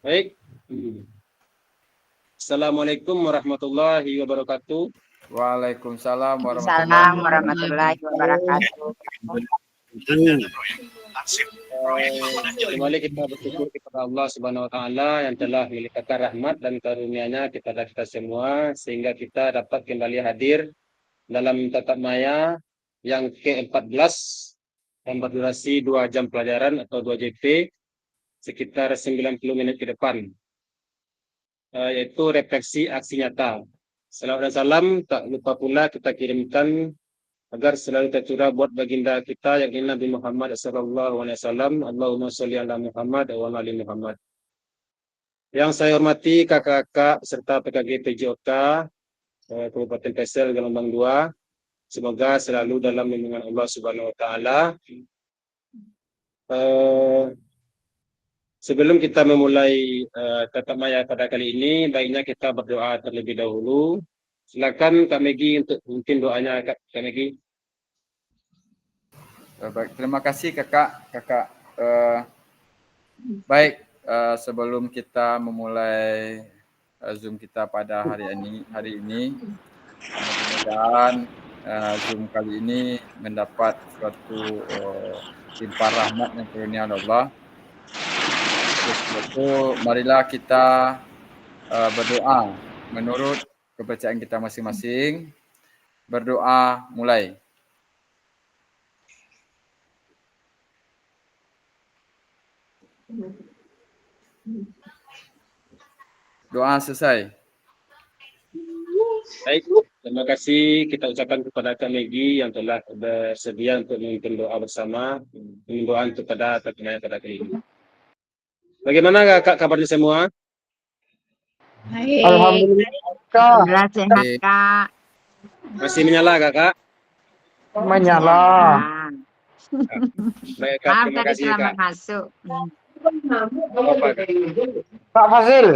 Baik. Assalamualaikum warahmatullahi wabarakatuh. Waalaikumsalam warahmatullahi Salam warahmatullahi wabarakatuh. wabarakatuh. Kembali kita bersyukur kepada Allah Subhanahu wa taala yang telah melimpahkan rahmat dan karunia-Nya kepada kita semua sehingga kita dapat kembali hadir dalam tatap maya yang ke-14 yang berdurasi 2 jam pelajaran atau 2 JP sekitar 90 menit ke depan. Yaitu refleksi aksi nyata. Salawat dan salam tak lupa pula kita kirimkan agar selalu tercurah buat baginda kita yang Nabi Muhammad SAW. Allahumma sholli ala Muhammad wa ala ali Muhammad. Yang saya hormati kakak-kakak serta PKG PJOK Kabupaten Pesel Gelombang 2. Semoga selalu dalam lindungan Allah Subhanahu wa taala. Sebelum kita memulai tatap maya pada kali ini, baiknya kita berdoa terlebih dahulu. Silakan Kak Megi untuk mungkin doanya Kak Megi. Baik, terima kasih kakak. Baik, sebelum kita memulai Zoom kita pada hari ini, mudah-mudahan Zoom kali ini mendapat suatu limpahan rahmat dan karunia Allah. Itu marilah kita berdoa menurut kepercayaan kita masing-masing. Berdoa mulai. Doa selesai. Baik, terima kasih kita ucapkan kepada Kak Megi yang telah bersedia untuk memimpin doa bersama, doa untuk pada tatap maya pada kali ini. Bagaimana Kak kabarnya semua? Baik. Alhamdulillah. Alhamdulillah sehat, Kak. Masih menyala Kak? Menyala. Baik Kak, Maaf terima tadi kasih selamat Kak. masuk. Apa, Kak? Kak Fazil,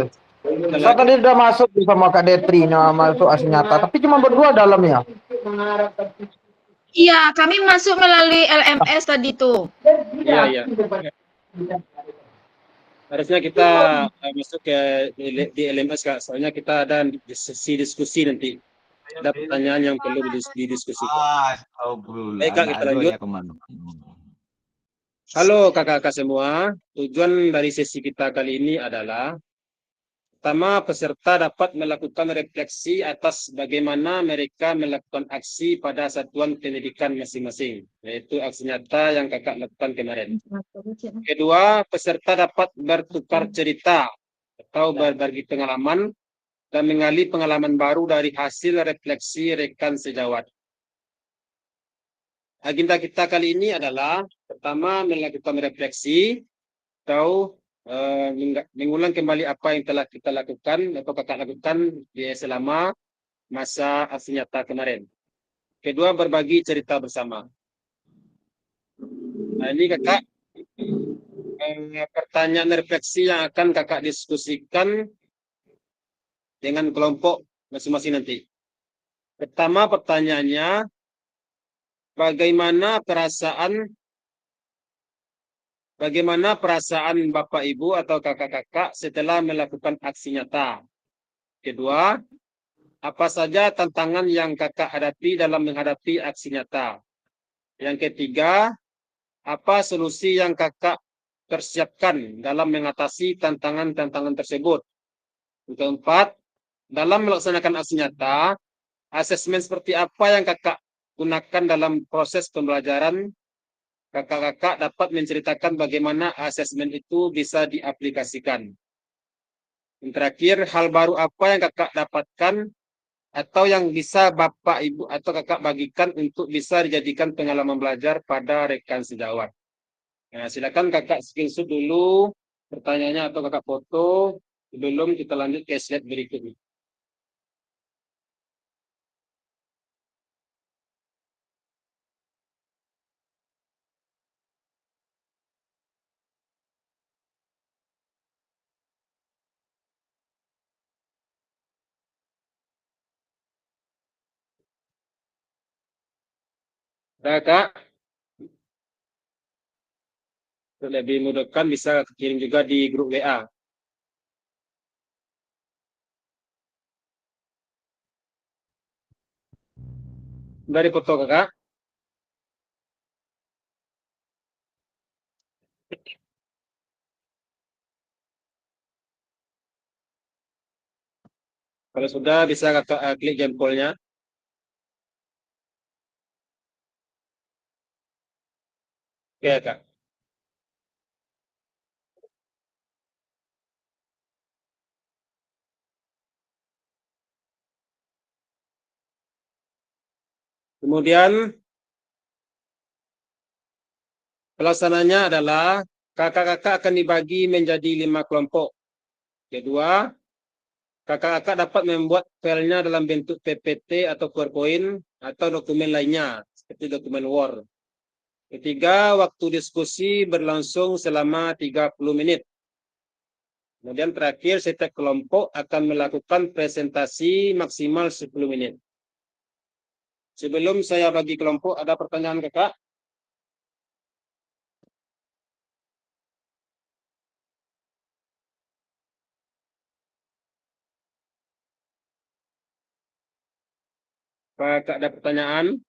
saya tadi udah masuk sama Kak Detri, masuk asli nyata, tapi cuma berdua dalamnya. Iya, kami masuk melalui LMS tadi tuh. Iya. Harusnya kita masuk ke di LMS Kak, soalnya kita ada sesi diskusi nanti. Ada pertanyaan yang perlu didiskusikan. Baik Kak, kita lanjut. Halo kakak-kakak semua, tujuan dari sesi kita kali ini adalah pertama, peserta dapat melakukan refleksi atas bagaimana mereka melakukan aksi pada satuan pendidikan masing-masing, yaitu aksi nyata yang kakak lakukan kemarin. Kedua, peserta dapat bertukar cerita atau berbagi pengalaman dan mengali pengalaman baru dari hasil refleksi rekan sejawat. Agenda kita kali ini adalah pertama melakukan refleksi atau mengulang kembali apa yang telah kita lakukan atau kakak lakukan selama masa aksi nyata kemarin. Kedua, berbagi cerita bersama. Nah, ini kakak pertanyaan refleksi yang akan kakak diskusikan dengan kelompok masing-masing nanti. Pertama pertanyaannya, bagaimana perasaan Bapak Ibu atau kakak-kakak setelah melakukan aksi nyata? Kedua, apa saja tantangan yang kakak hadapi dalam menghadapi aksi nyata? Yang ketiga, apa solusi yang kakak persiapkan dalam mengatasi tantangan-tantangan tersebut? Yang keempat, dalam melaksanakan aksi nyata, asesmen seperti apa yang kakak gunakan dalam proses pembelajaran? Kakak-kakak dapat menceritakan bagaimana asesmen itu bisa diaplikasikan. Yang terakhir, hal baru apa yang kakak dapatkan atau yang bisa Bapak, Ibu, atau kakak bagikan untuk bisa dijadikan pengalaman belajar pada rekan sejawat. Nah, silakan kakak screenshot dulu pertanyaannya atau kakak foto sebelum kita lanjut ke slide berikutnya. Nah, Kak, lebih mudahkan bisa kirim juga di grup WA. Dari foto kakak. Kalau sudah bisa kakak klik jempolnya. Oke kak. Kemudian pelaksananya adalah kakak-kakak akan dibagi menjadi 5 kelompok. Kedua, kakak-kakak dapat membuat filenya dalam bentuk PPT atau PowerPoint atau dokumen lainnya seperti dokumen Word. Ketiga, waktu diskusi berlangsung selama 30 menit. Kemudian terakhir, setiap kelompok akan melakukan presentasi maksimal 10 menit. Sebelum saya bagi kelompok, ada pertanyaan kakak? Kakak ada pertanyaan?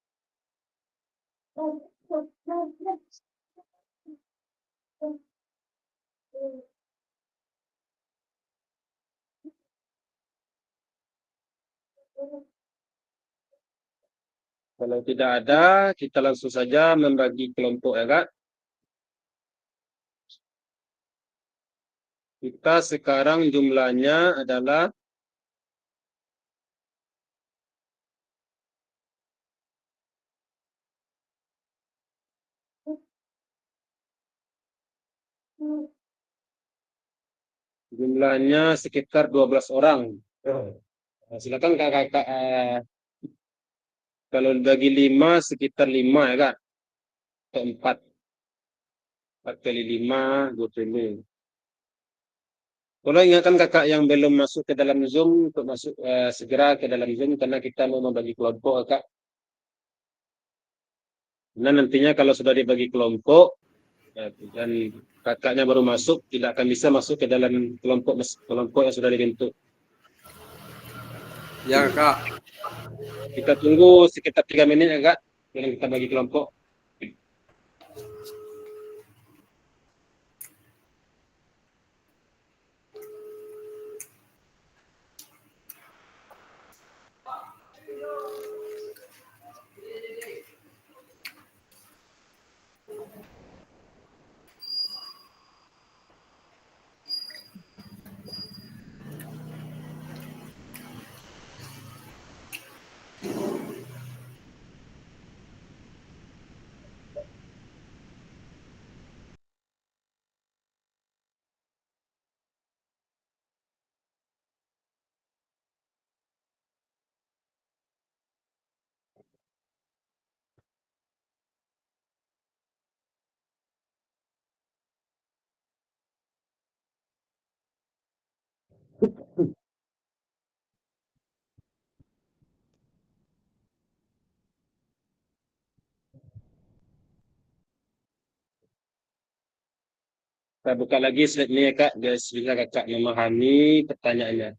Kalau tidak ada, kita langsung saja membagi kelompok ya kak. Kita sekarang jumlahnya adalah sekitar 12 orang. Nah, silakan kakak, kalau bagi 5 sekitar 5 ya kak. Atau 4. 4 kali 5, 20. Kalau ingatkan kakak yang belum masuk ke dalam Zoom, untuk masuk segera ke dalam Zoom karena kita mau membagi kelompok kakak. Nah nantinya kalau sudah dibagi kelompok dan kakaknya baru masuk, tidak akan bisa masuk ke dalam kelompok yang sudah dibentuk. Ya kak. Kita tunggu sekitar 3 menit ya kak, dan kita bagi kelompok. Kita buka lagi slide ini ya kak, biar bisa kakak memahami pertanyaannya.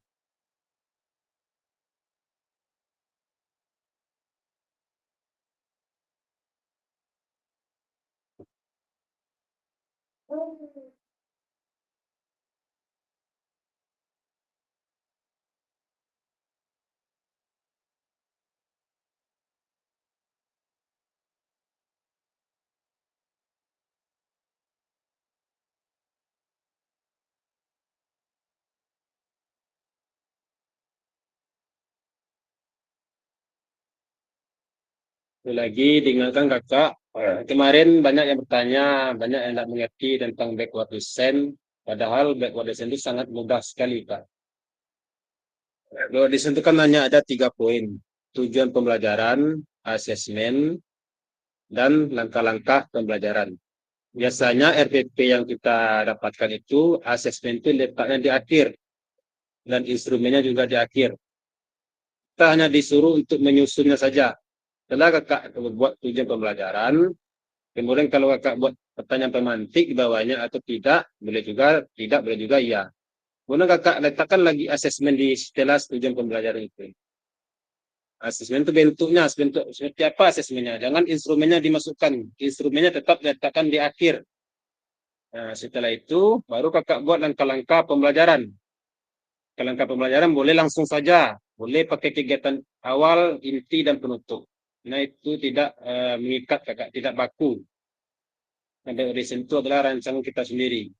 Lagi diingatkan kakak, kemarin banyak yang bertanya, banyak yang tidak mengerti tentang backward descent, padahal backward descent itu sangat mudah sekali kak. Backward descent itu kan hanya ada 3 poin, tujuan pembelajaran, asesmen, dan langkah-langkah pembelajaran. Biasanya RPP yang kita dapatkan itu, asesmen itu letaknya di akhir, dan instrumennya juga di akhir. Kita hanya disuruh untuk menyusunnya saja. Setelah kakak buat tujuan pembelajaran, kemudian kalau kakak buat pertanyaan pemantik di bawahnya atau tidak, boleh juga, tidak boleh juga iya. Kemudian kakak letakkan lagi asesmen di setelah tujuan pembelajaran itu. Asesmen itu bentuknya, seperti apa asesmennya. Jangan instrumennya dimasukkan. Instrumennya tetap diletakkan di akhir. Nah, setelah itu baru kakak buat langkah-langkah pembelajaran. Langkah pembelajaran boleh langsung saja. Boleh pakai kegiatan awal, inti, dan penutup. Nah, itu tidak mengikat kakak, tidak baku. Dan reason itu adalah rancangan kita sendiri.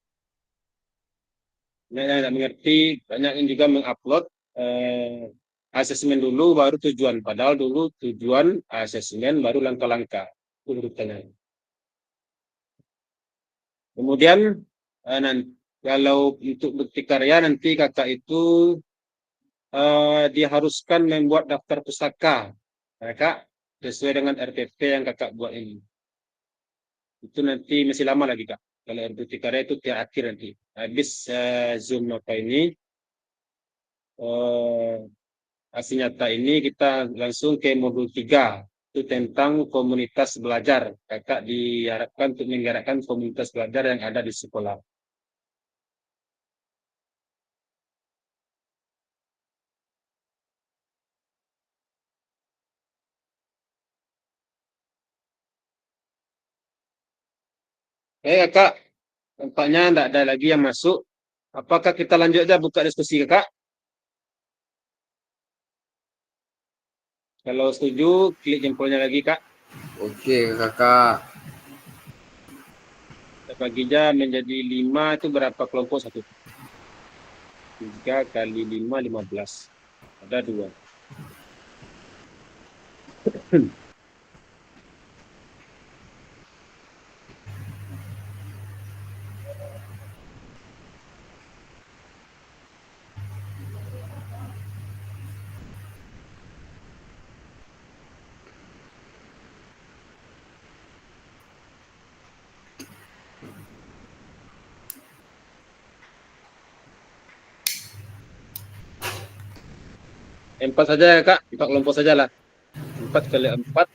Banyak yang tidak mengerti, banyak yang juga mengupload asesmen dulu baru tujuan. Padahal dulu tujuan asesmen baru langkah-langkah urutannya. Kemudian kalau untuk bukti karya nanti kakak itu diharuskan membuat daftar pustaka, kakak sesuai dengan RPP yang kakak buat ini. Itu nanti masih lama lagi kak. Kalau bukti karya itu terakhir nanti. Habis Zoom apa ini. Aksi nyata ini kita langsung ke modul 3. Itu tentang komunitas belajar. Kakak diharapkan untuk menggerakkan komunitas belajar yang ada di sekolah. Oke kakak, tampaknya tidak ada lagi yang masuk. Apakah kita lanjut aja buka diskusi kakak? Kalau setuju, klik jempolnya lagi kak. Okey kakak. Kita baginya menjadi 5 itu berapa kelompok satu? 3 kali 5, 15. Ada 2. Empat saja ya kak, 4 kelompok saja lah. 4 kali 4,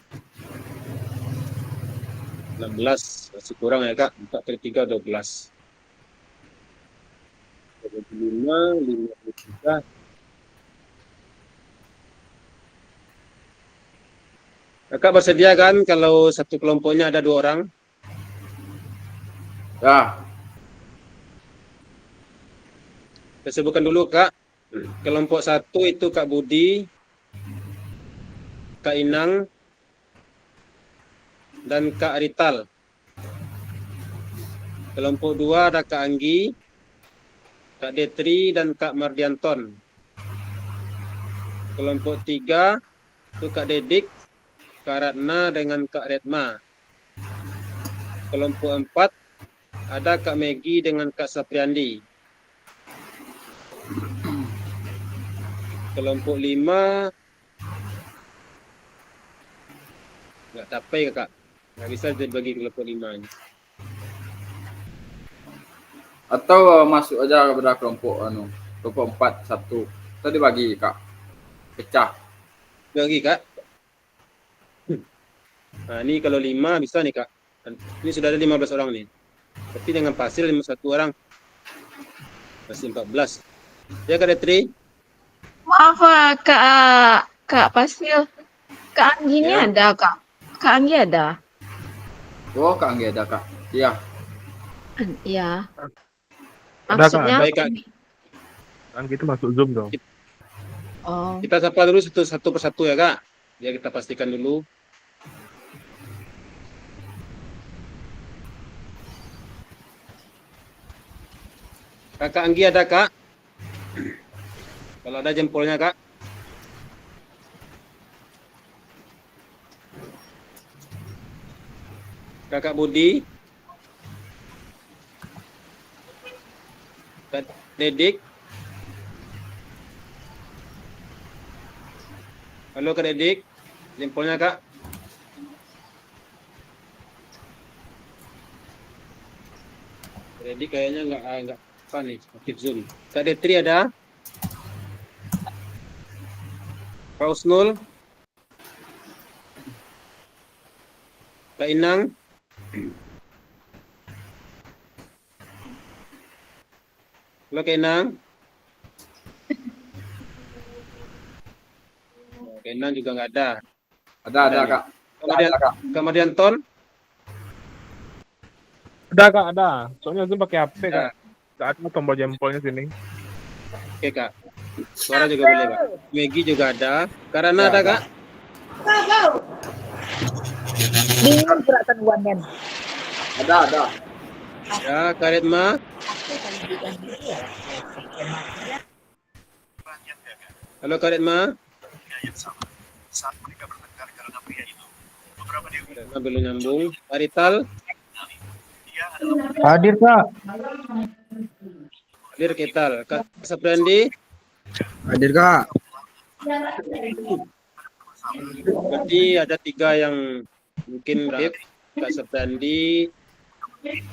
16. Masih kurang ya kak, 4 kali 3, 12. 25, 53. Kakak bersedia kan kalau satu kelompoknya ada 2 orang? Dah. Saya sebutkan dulu kak. Kelompok 1 itu Kak Budi, Kak Inang, dan Kak Rital. Kelompok 2 ada Kak Anggi, Kak Detri, dan Kak Mardianton. Kelompok 3 itu Kak Dedik, Kak Ratna, dengan Kak Retma. Kelompok 4 ada Kak Megi dengan Kak Sapriandi. Kelompok 5 nggak capai kakak, nggak bisa dibagi kelompok 5 ini. Atau masuk aja kepada kelompok kelompok 4 1. Tadi bagi kak. Pecah. Bagi kak. Nah ini kalau 5 bisa nih kak. Ini sudah ada 15 orang nih. Tapi dengan pasir 51 orang. Masih 14. Ya Kak Detri? Maaf Kak Pasil. Kak Anggi ini Ya. ada Kak. Kak Anggi ada. Oh kak Anggi ada kak. Iya. Iya. Ada, Kak, Maksudnya Baik kak. Kan gitu masuk Zoom dong. oh, Kita sapa dulu satu persatu ya kak. Ya kita pastikan dulu. Kakak Anggi ada kak? Kalau ada jempolnya kak. Kakak Budi. Kak Dedik. Halo Kak Dedik. Jempolnya kak. Kak Dedik kayaknya nggak apa nih, aktif Zoom. Kak Detri ada? Kak Usnul? Kak Inang? Halo Kak Inang? Oke, Enan juga nggak ada. Ada nih. Kak. Kemudian Ada, Kak. kemudian Ton. Ada Kak, ada. Soalnya Zoom pakai HP Ada. Kak. Gak ada tombol jempolnya sini. Oke Kak. Suara juga boleh Kak. Megi juga ada. Karena ada Kak. Bingung gerakan wanen. Ada. Ya, Karetma. Halo Karetma. Karetma belum nyambung. Arital. Hadir Kak. Hadir Ketal. Kak Saprandi. Hadir Kak. Berarti ada 3 yang mungkin Kak Saprandi,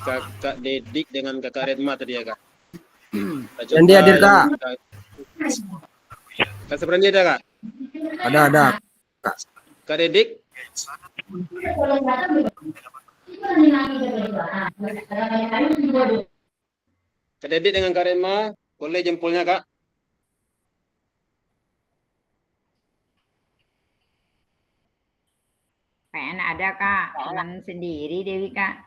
Kakak Dedik dengan Kakak Redma tadi ya Kak. Dendi hadir, Kak. Kak Saprandi ada Kak? Ada. Kak Dedik? Kak Dedik dengan Kak Redma, boleh jempolnya Kak? Kayaknya ada Kak, cuman sendiri Dewi Kak.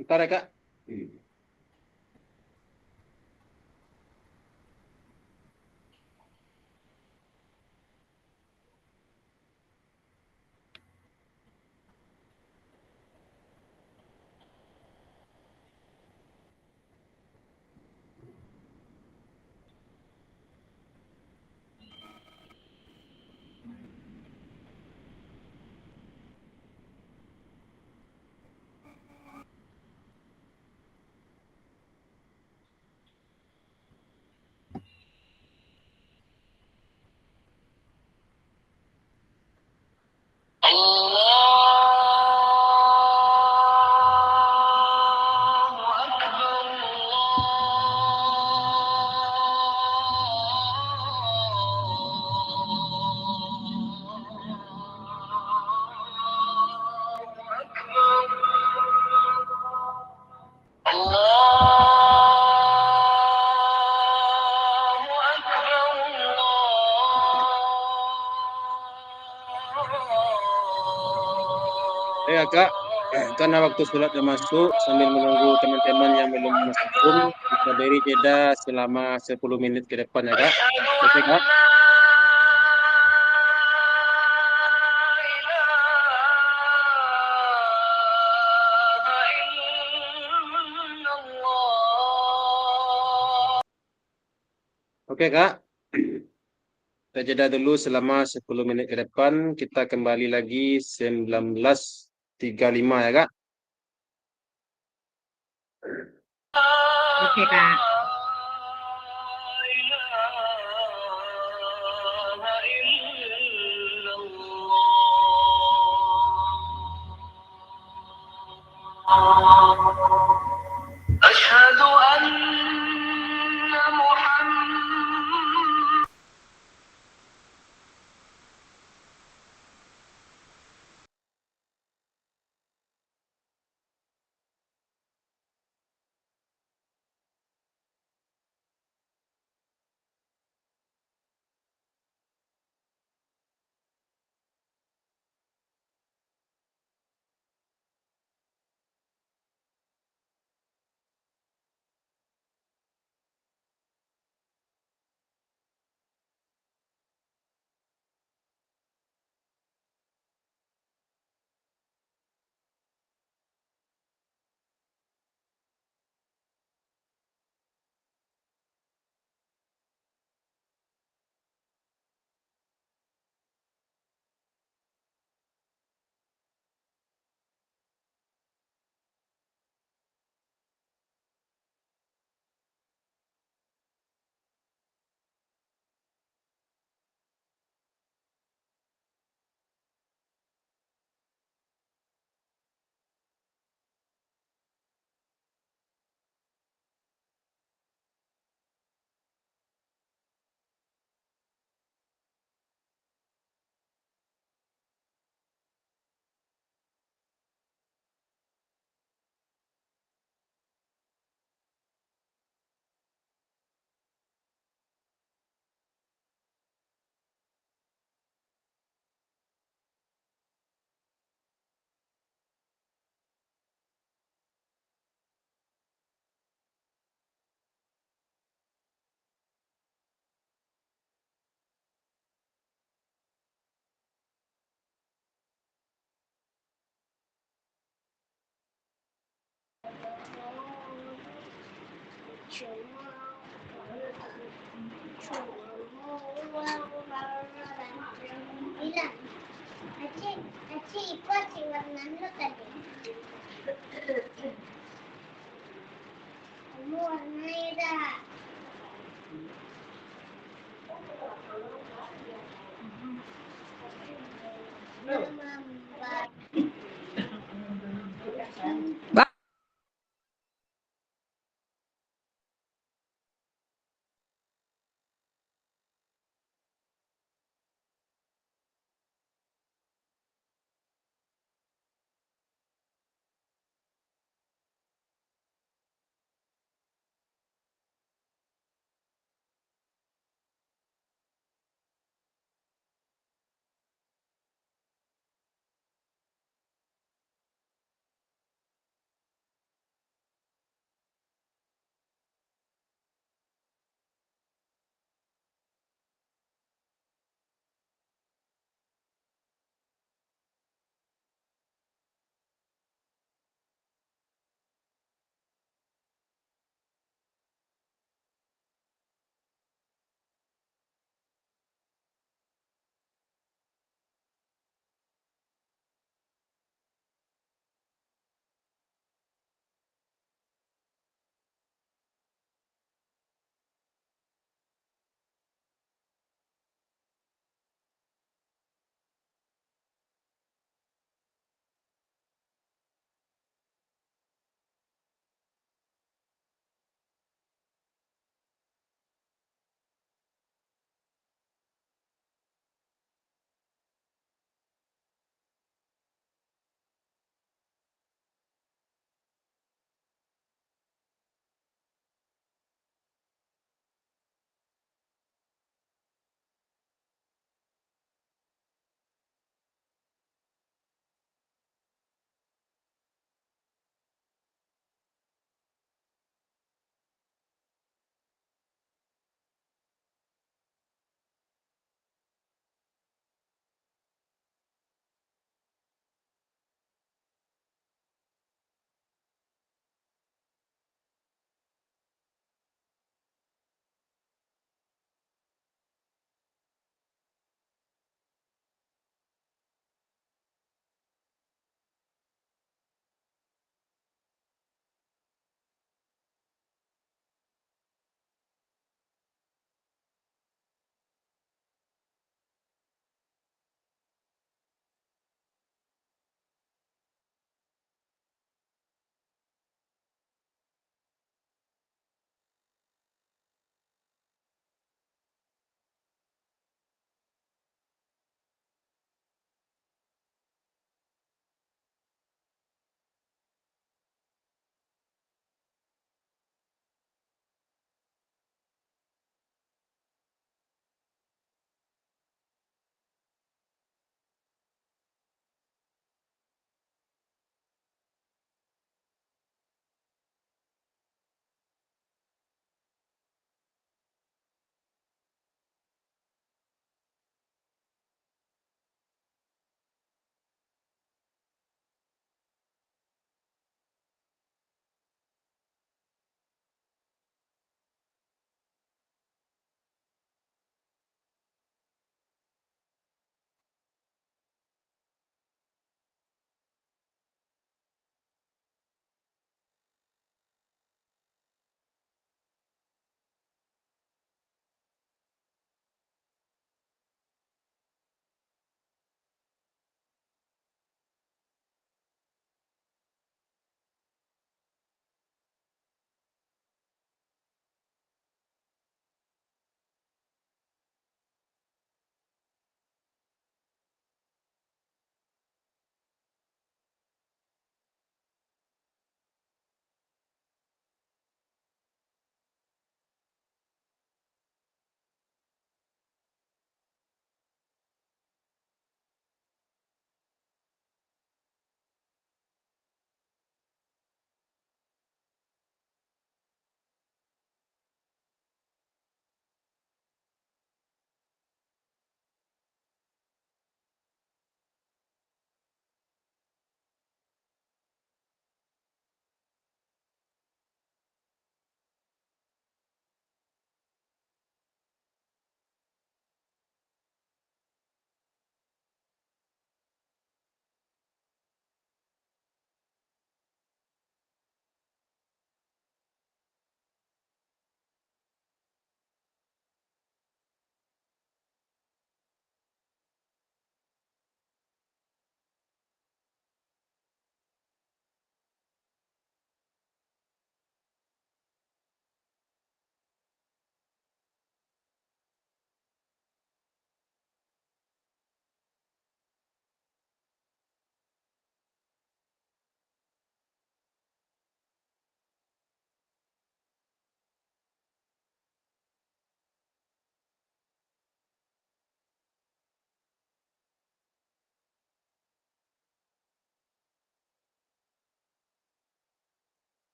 Bentar ya Kak. Ya Kak, karena waktu sholat sudah masuk, sambil menunggu teman-teman yang belum masuk Zoom, kita beri jeda selama 10 menit ke depan ya Kak. Oke Kak. Oke Kak. Kita jeda dulu selama 10 menit ke depan. Kita kembali lagi 19.35 ya Kak. Oke Kak. أشهد أن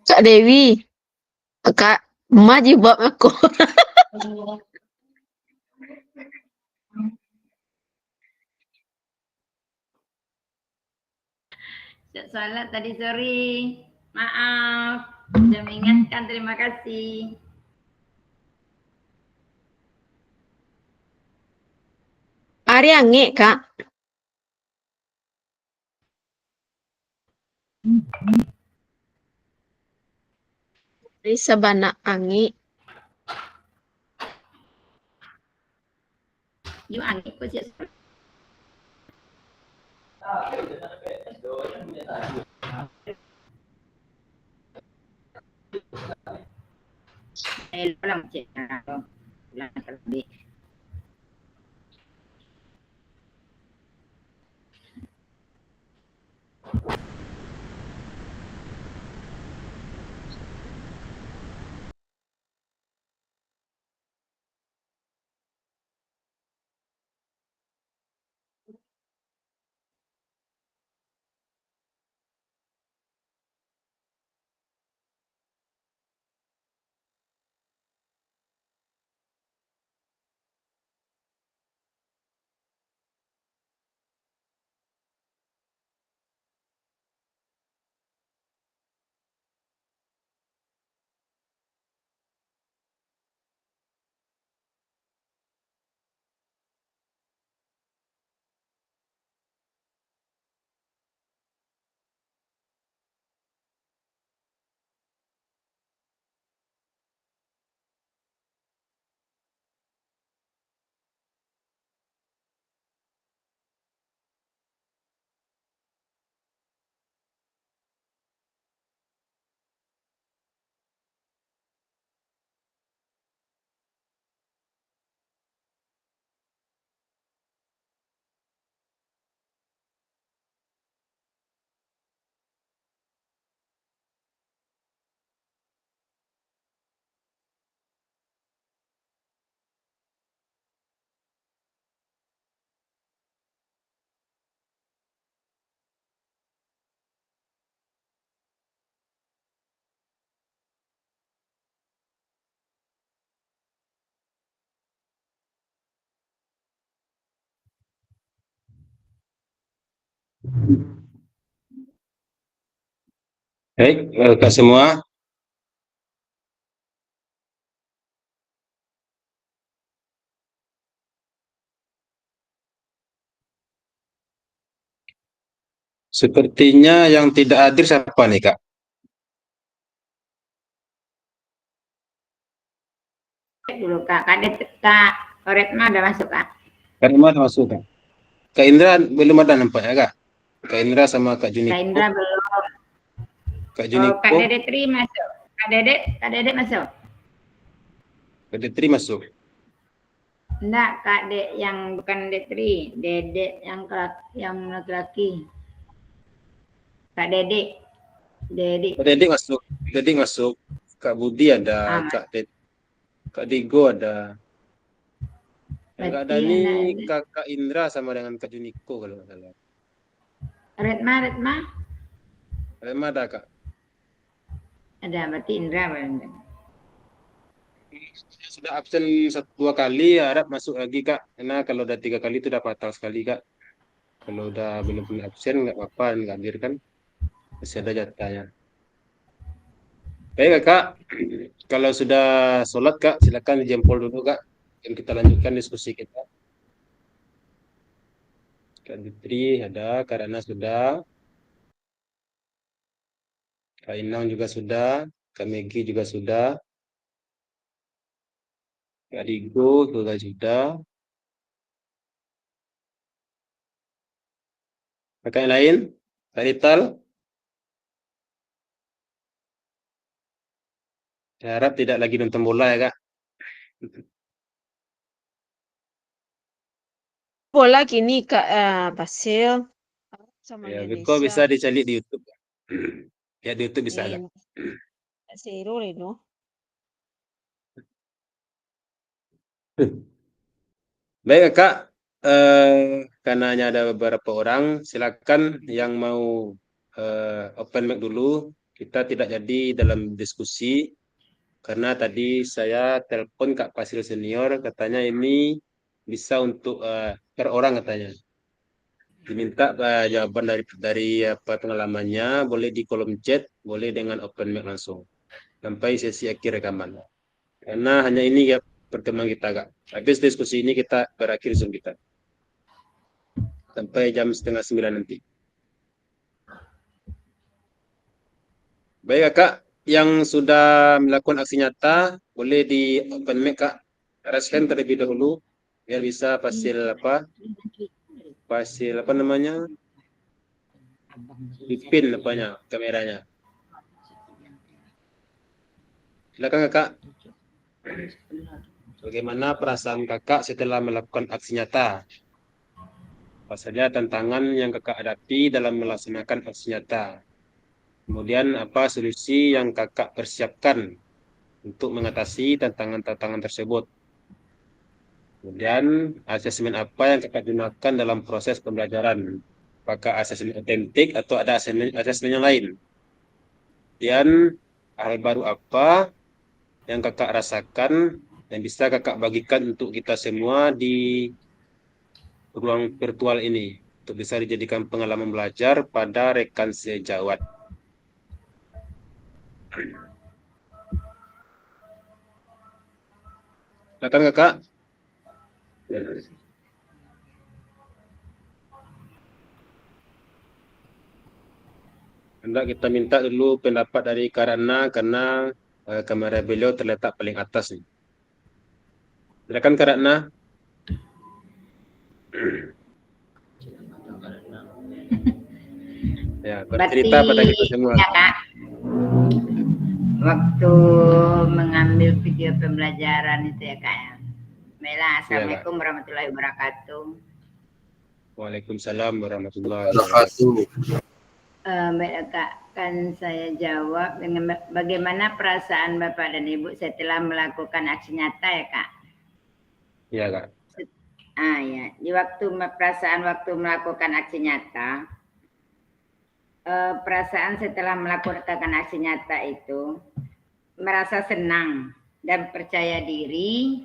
Kak Dewi. Kak, maju bab aku. Salat tadi sore. Maaf. Sudah mengingatkan. Terima kasih. Ari ange, Kak. Ari sabana ange. Yuk angin ko siya. Lang siya. Lang terlebih. Baik, Kak semua. Sepertinya yang tidak hadir siapa nih, Kak? Dulu Kak. Kak Retma udah masuk Kak. Kak Irma masuk, Kak. Kak Indra belum ada nampaknya, Kak. Kak Indra sama Kak Kak Juniko. Indra belum. Kak Oh, Juniko, Kak Dede Tri masuk. Kak Dede masuk. Kak Detri masuk. Enggak, Kak Dek yang bukan Detri, Dede yang laki-laki. Kak Dede. Dede. Kak Dedik masuk. Dedik masuk. Kak Budi ada. Ah, Kak Digo ada. Yang nggak ada berarti nih ada. Kak Indra sama dengan Kak Juniko kalau nggak salah. Retma. Irma ada, Kak. Ada, berarti Indra. Sudah absen 2 kali, harap masuk lagi, Kak. Karena kalau udah 3 kali itu udah fatal sekali, Kak. Kalau udah belum pernah absen nggak apa-apa, nggak hadir kan. Masih ada jatahnya. Baik, Kak. Kalau sudah sholat, Kak, silakan jempol dulu, Kak. Dan kita lanjutkan diskusi kita. Kak Ditri ada, Kak Rana sudah, Kak Inang juga sudah, Kak Megi juga sudah, Kak Rigo juga sudah. Kakak yang lain, Kak Rital, saya harap tidak lagi nonton bola ya, Kak. Bola gini, Kak Basil. Sama Ya, kok Indonesia. bisa dicari di YouTube, Kak. Ya, di YouTube bisa, Kak. Zero Reno. Baik, Kak. Karena hanya ada beberapa orang, silakan yang mau open mic dulu, kita tidak jadi dalam diskusi karena tadi saya telepon Kak Fasil Senior, katanya ini bisa untuk per orang katanya. Diminta jawaban dari apa pengalamannya, boleh di kolom chat, boleh dengan open mic langsung sampai sesi akhir rekaman. Karena hanya ini ya pertemuan kita, Kak. Habis diskusi ini kita berakhir Zoom kita sampai jam 8:30 nanti. Baik Kak, yang sudah melakukan aksi nyata boleh di open mic Kak. Raise hand terlebih dahulu biar bisa Fasil apa namanya? Dipin apanya kameranya. Silakan Kakak. Bagaimana perasaan Kakak setelah melakukan aksi nyata? Apa saja tantangan yang Kakak hadapi dalam melaksanakan aksi nyata? Kemudian apa solusi yang Kakak persiapkan untuk mengatasi tantangan-tantangan tersebut? Kemudian asesmen apa yang Kakak gunakan dalam proses pembelajaran? Apakah asesmen otentik atau ada asesmen yang lain? Dan hal baru apa yang Kakak rasakan dan bisa Kakak bagikan untuk kita semua di ruang virtual ini untuk bisa dijadikan pengalaman belajar pada rekan sejawat. Silakan Kakak. Hendak kita minta dulu pendapat dari Karana karena kamera beliau terletak paling atas nih. Silakan Karana. Ya, bercerita pada kita semua. Ya, Kak. Waktu mengambil video pembelajaran itu ya Kak ya. Baiklah, Assalamualaikum warahmatullahi wabarakatuh. Waalaikumsalam warahmatullahi wabarakatuh. Baiklah Kak, kan saya jawab dengan bagaimana perasaan Bapak dan Ibu setelah melakukan aksi nyata ya Kak? Iya Kak. Ya, di perasaan waktu melakukan aksi nyata, perasaan setelah melakukan aksi nyata itu merasa senang dan percaya diri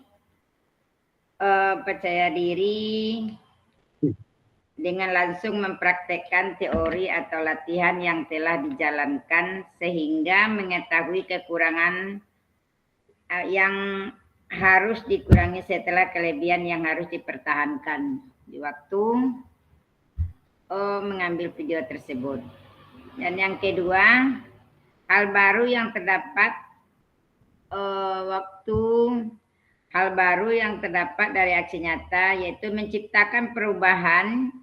dengan langsung mempraktekkan teori atau latihan yang telah dijalankan sehingga mengetahui kekurangan yang harus dikurangi setelah kelebihan yang harus dipertahankan di waktu mengambil video tersebut. Dan yang kedua, hal baru yang terdapat dari aksi nyata yaitu menciptakan perubahan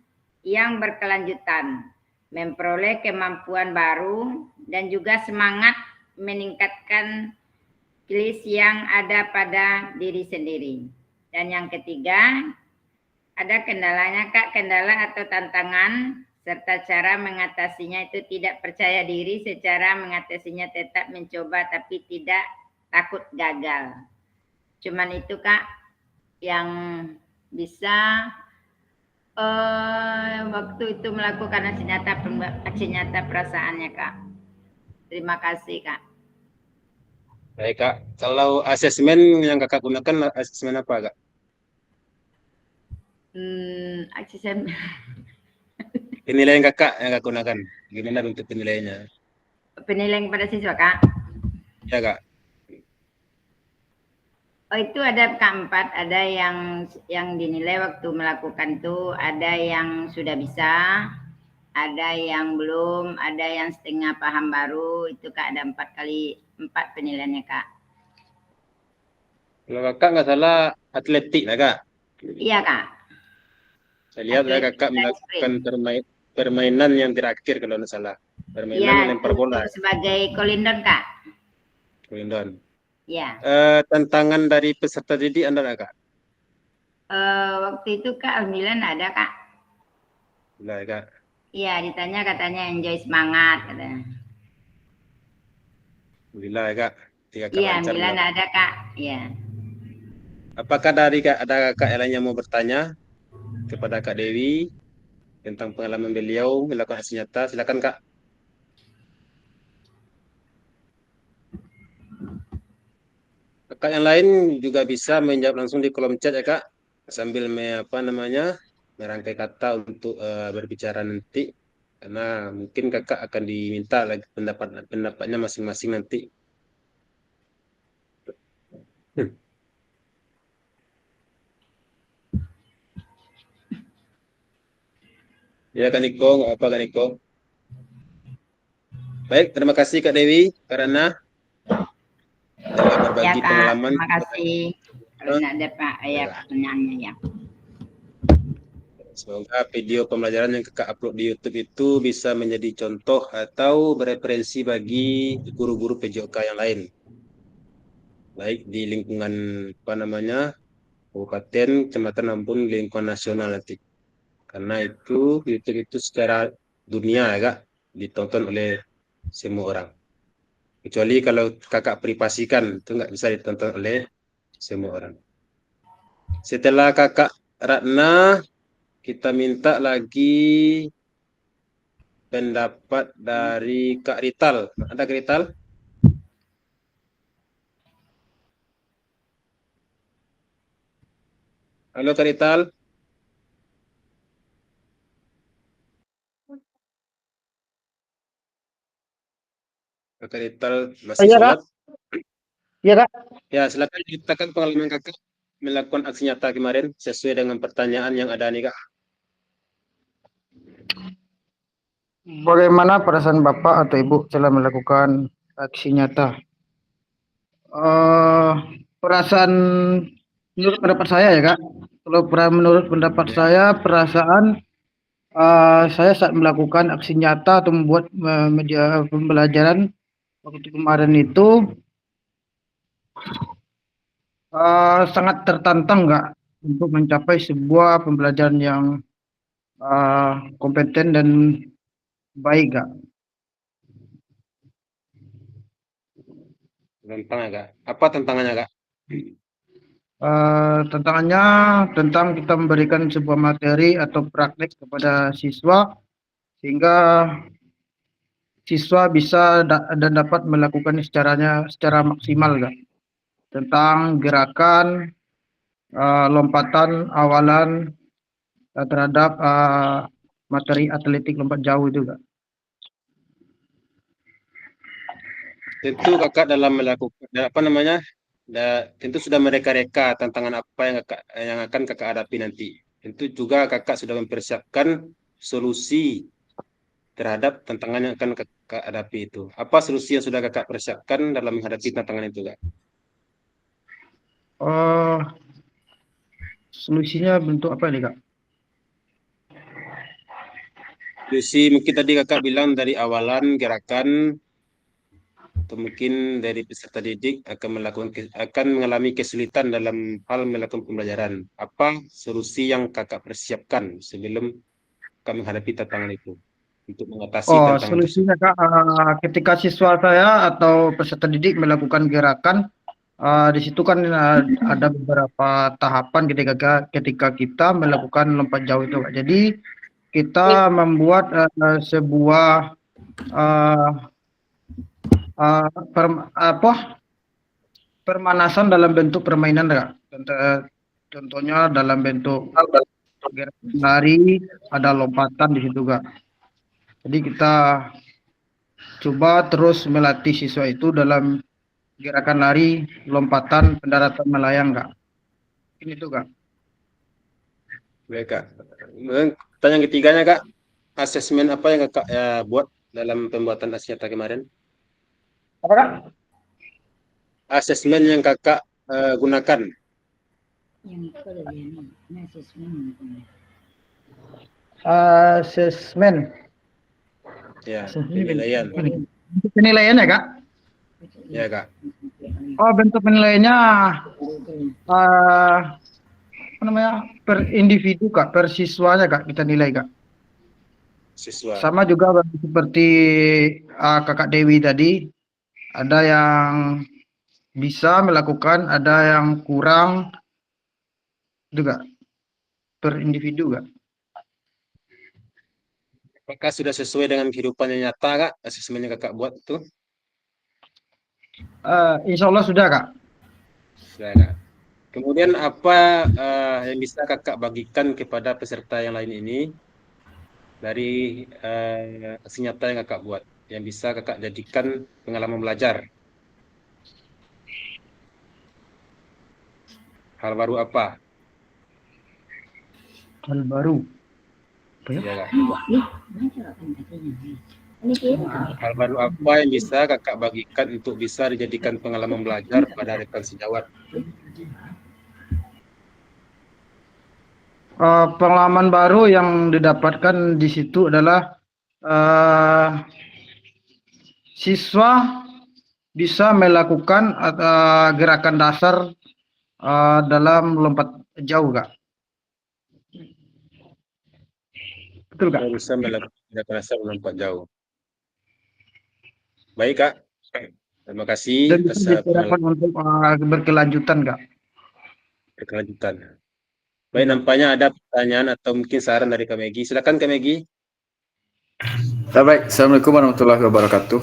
yang berkelanjutan, memperoleh kemampuan baru dan juga semangat meningkatkan skills yang ada pada diri sendiri. Dan yang ketiga, ada kendalanya Kak, kendala atau tantangan serta cara mengatasinya itu tidak percaya diri, secara mengatasinya tetap mencoba tapi tidak takut gagal. Cuman itu Kak yang bisa waktu itu melakukan aksi nyata perasaannya Kak. Terima kasih Kak. Baik Kak, kalau asesmen yang Kakak gunakan asesmen apa Kak? Asesmen Penilaian Kakak yang Kakak gunakan, gimana bentuk penilaiannya? penilaian kepada siswa Kak? Ya Kak. Oh itu ada Kak 4, ada yang dinilai waktu melakukan itu, ada yang sudah bisa, ada yang belum, ada yang setengah paham baru, itu Kak ada 4 penilaiannya Kak. Kalau Kakak nggak salah atletik lah Kak. Iya Kak. Saya lihat Kakak melakukan permainan yang terakhir kalau nggak salah. Permainan ya, lempar bola. Sebagai kolindon Kak. Kolindon. Ya. Tantangan dari peserta didik Anda nggak Kak? Waktu itu Kak, alhamdulillah ada Kak. Nah, Kak. Iya, ditanya katanya enjoy semangat katanya. Alhamdulillah ya Kak. Iya, alhamdulillah ada Kak. Iya. Apakah ada Kak yang lainnya mau bertanya kepada Kak Dewi tentang pengalaman beliau melakukan aksi nyata? Silakan Kak. Kakak yang lain juga bisa menjawab langsung di kolom chat ya Kak, sambil merangkai kata untuk berbicara nanti, karena mungkin Kakak akan diminta lagi pendapatnya masing-masing nanti. Ya Kak Niko, nggak apa Kak Niko. Baik, terima kasih Kak Dewi karena telah Ya berbagi Kak, pengalaman. terima kasih. Kalau tidak ada Pak, ya pertanyaannya ya. Semoga video pembelajaran yang Kakak upload di YouTube itu bisa menjadi contoh atau bereferensi bagi guru-guru PJOK yang lain, baik di lingkungan kabupaten, kecamatan maupun lingkungan nasional nanti. Karena itu YouTube itu secara dunia ya Kak, ditonton oleh semua orang. Kecuali kalau Kakak privasikan, itu nggak bisa ditonton oleh semua orang. Setelah Kakak Ratna, kita minta lagi pendapat dari Kak Rital. Ada Kak Rital? Halo Kak Rital. Kak Rital masih Iya, Kak. sholat? Iya, Kak. Ya, silakan ceritakan pengalaman Kakak melakukan aksi nyata kemarin sesuai dengan pertanyaan yang ada nih Kak. Bagaimana perasaan Bapak atau Ibu setelah melakukan aksi nyata? Perasaan menurut pendapat saya ya Kak. Kalau menurut pendapat saya, perasaan saya saat melakukan aksi nyata atau membuat media pembelajaran waktu kemarin itu sangat tertantang Kak untuk mencapai sebuah pembelajaran yang kompeten dan baik Kak. Tentang Kak. Apa tantangannya Kak? Tantangannya tentang kita memberikan sebuah materi atau praktek kepada siswa sehingga siswa bisa dan dapat melakukan secara maksimal Kak. Tentang gerakan lompatan awalan terhadap materi atletik lompat jauh itu Kak. Tentu Kakak dalam melakukan tentu sudah mereka-reka tantangan apa yang akan Kakak hadapi nanti. Tentu juga Kakak sudah mempersiapkan solusi terhadap tantangan yang akan Kakak hadapi itu. Apa solusi yang sudah Kakak persiapkan dalam menghadapi tantangan itu Kak? Solusinya bentuk apa nih Kak? Solusi mungkin tadi Kakak bilang dari awalan gerakan, atau mungkin dari peserta didik akan mengalami kesulitan dalam hal melakukan pembelajaran. Apa solusi yang Kakak persiapkan sebelum Kakak menghadapi tantangan itu untuk mengatasi tantangan Solusinya Kak, ketika siswa saya atau peserta didik melakukan gerakan, di situ kan ada beberapa tahapan ketika kita melakukan lompat jauh itu Kak. Jadi kita membuat sebuah permanasan dalam bentuk permainan Kak. Contohnya dalam bentuk gerakan lari, ada lompatan di situ Kak. Jadi kita coba terus melatih siswa itu dalam gerakan lari, lompatan, pendaratan melayang Kak. Ini tuh Kak. Baik Kak. Pertanyaan ketiganya Kak, asesmen apa yang Kakak buat dalam pembuatan aksi nyata kemarin? Apa Kak? Asesmen yang Kakak gunakan. Asesmen. Ya, penilaian. Penilaiannya Kak? Ya Kak. Bentuk penilaiannya per individu Kak, per siswanya Kak kita nilai Kak. Siswa. Sama juga seperti Kakak Dewi tadi, ada yang bisa melakukan, ada yang kurang juga per individu Kak. Apakah sudah sesuai dengan kehidupan yang nyata Kak, asesmen yang Kakak buat itu? Insya Allah sudah Kak. Ya, Kak. Kemudian apa yang bisa kakak bagikan kepada peserta yang lain ini dari aksi nyata yang kakak buat, yang bisa kakak jadikan pengalaman belajar? Hal baru apa? Hal baru. Apa ya? Ya, Kak. Hal baru apa yang bisa kakak bagikan untuk bisa dijadikan pengalaman belajar pada rekan sejawat? Pengalaman baru yang didapatkan di situ adalah siswa bisa melakukan gerakan dasar dalam lompat jauh, Kak. Betul, Kak? Yang bisa melakukan dasar melompat jauh. Baik, Kak. Terima kasih Dan atas bisa diterapkan untuk berkelanjutan, Kak. berkelanjutan. Baik, nampaknya ada pertanyaan atau mungkin saran dari Kak Megi. Silakan Kak Megi. Ya, baik. Assalamualaikum warahmatullahi wabarakatuh.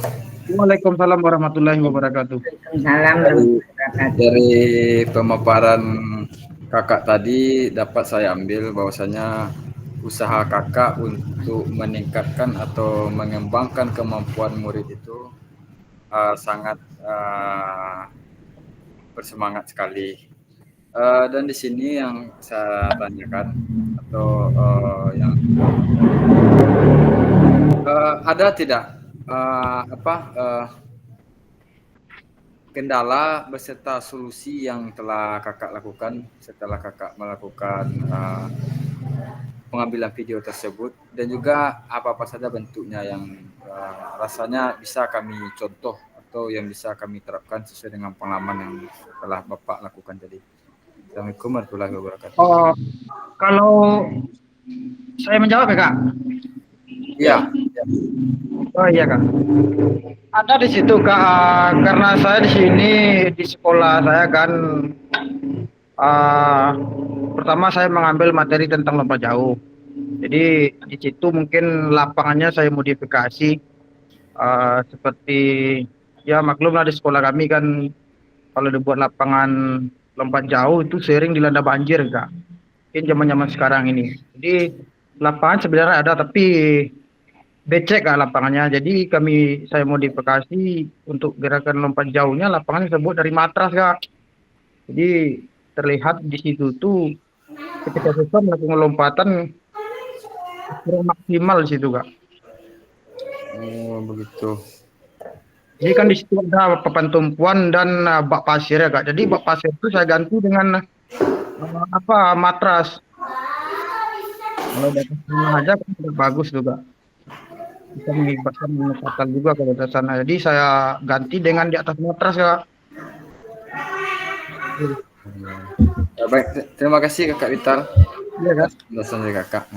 Waalaikumsalam warahmatullahi wabarakatuh. Waalaikumsalam warahmatullahi wabarakatuh. Dari pemaparan kakak tadi dapat saya ambil bahwasanya usaha kakak untuk meningkatkan atau mengembangkan kemampuan murid itu sangat bersemangat sekali. Dan di sini yang saya tanyakan atau yang ada tidak kendala beserta solusi yang telah kakak lakukan setelah kakak melakukan pengambilan video tersebut, dan juga apa-apa saja bentuknya yang rasanya bisa kami contoh atau yang bisa kami terapkan sesuai dengan pengalaman yang telah Bapak lakukan tadi. Assalamualaikum warahmatullahi wabarakatuh. Kalau saya menjawab ya, Kak? Iya. Oh iya, Kak. Ada di situ, Kak, karena saya di sini di sekolah saya kan pertama saya mengambil materi tentang lompat jauh. Jadi di situ mungkin lapangannya saya modifikasi seperti ya maklumlah di sekolah kami kan kalau dibuat lapangan lompat jauh itu sering dilanda banjir, Kak. Mungkin zaman-zaman sekarang ini. Jadi lapangan sebenarnya ada tapi becek, Kak, lapangannya. Jadi saya modifikasi untuk gerakan lompat jauhnya lapangan disebut dari matras, Kak. Jadi terlihat di situ tuh ketika siswa melakukan lompatan kurang maksimal di situ, Kak. Oh, begitu. Jadi kan di situ ada papan tumpuan dan bak pasir ya, Kak. Jadi bak pasir itu saya ganti dengan matras. Kalau di atas tanah aja kan udah bagus juga. Bisa mengibatkan lompatan juga kalau di sana. Jadi saya ganti dengan di atas matras, Kak. Ya, baik, terima kasih Kakak Vital. Iya, Kak. Penjelasan dari Kakak.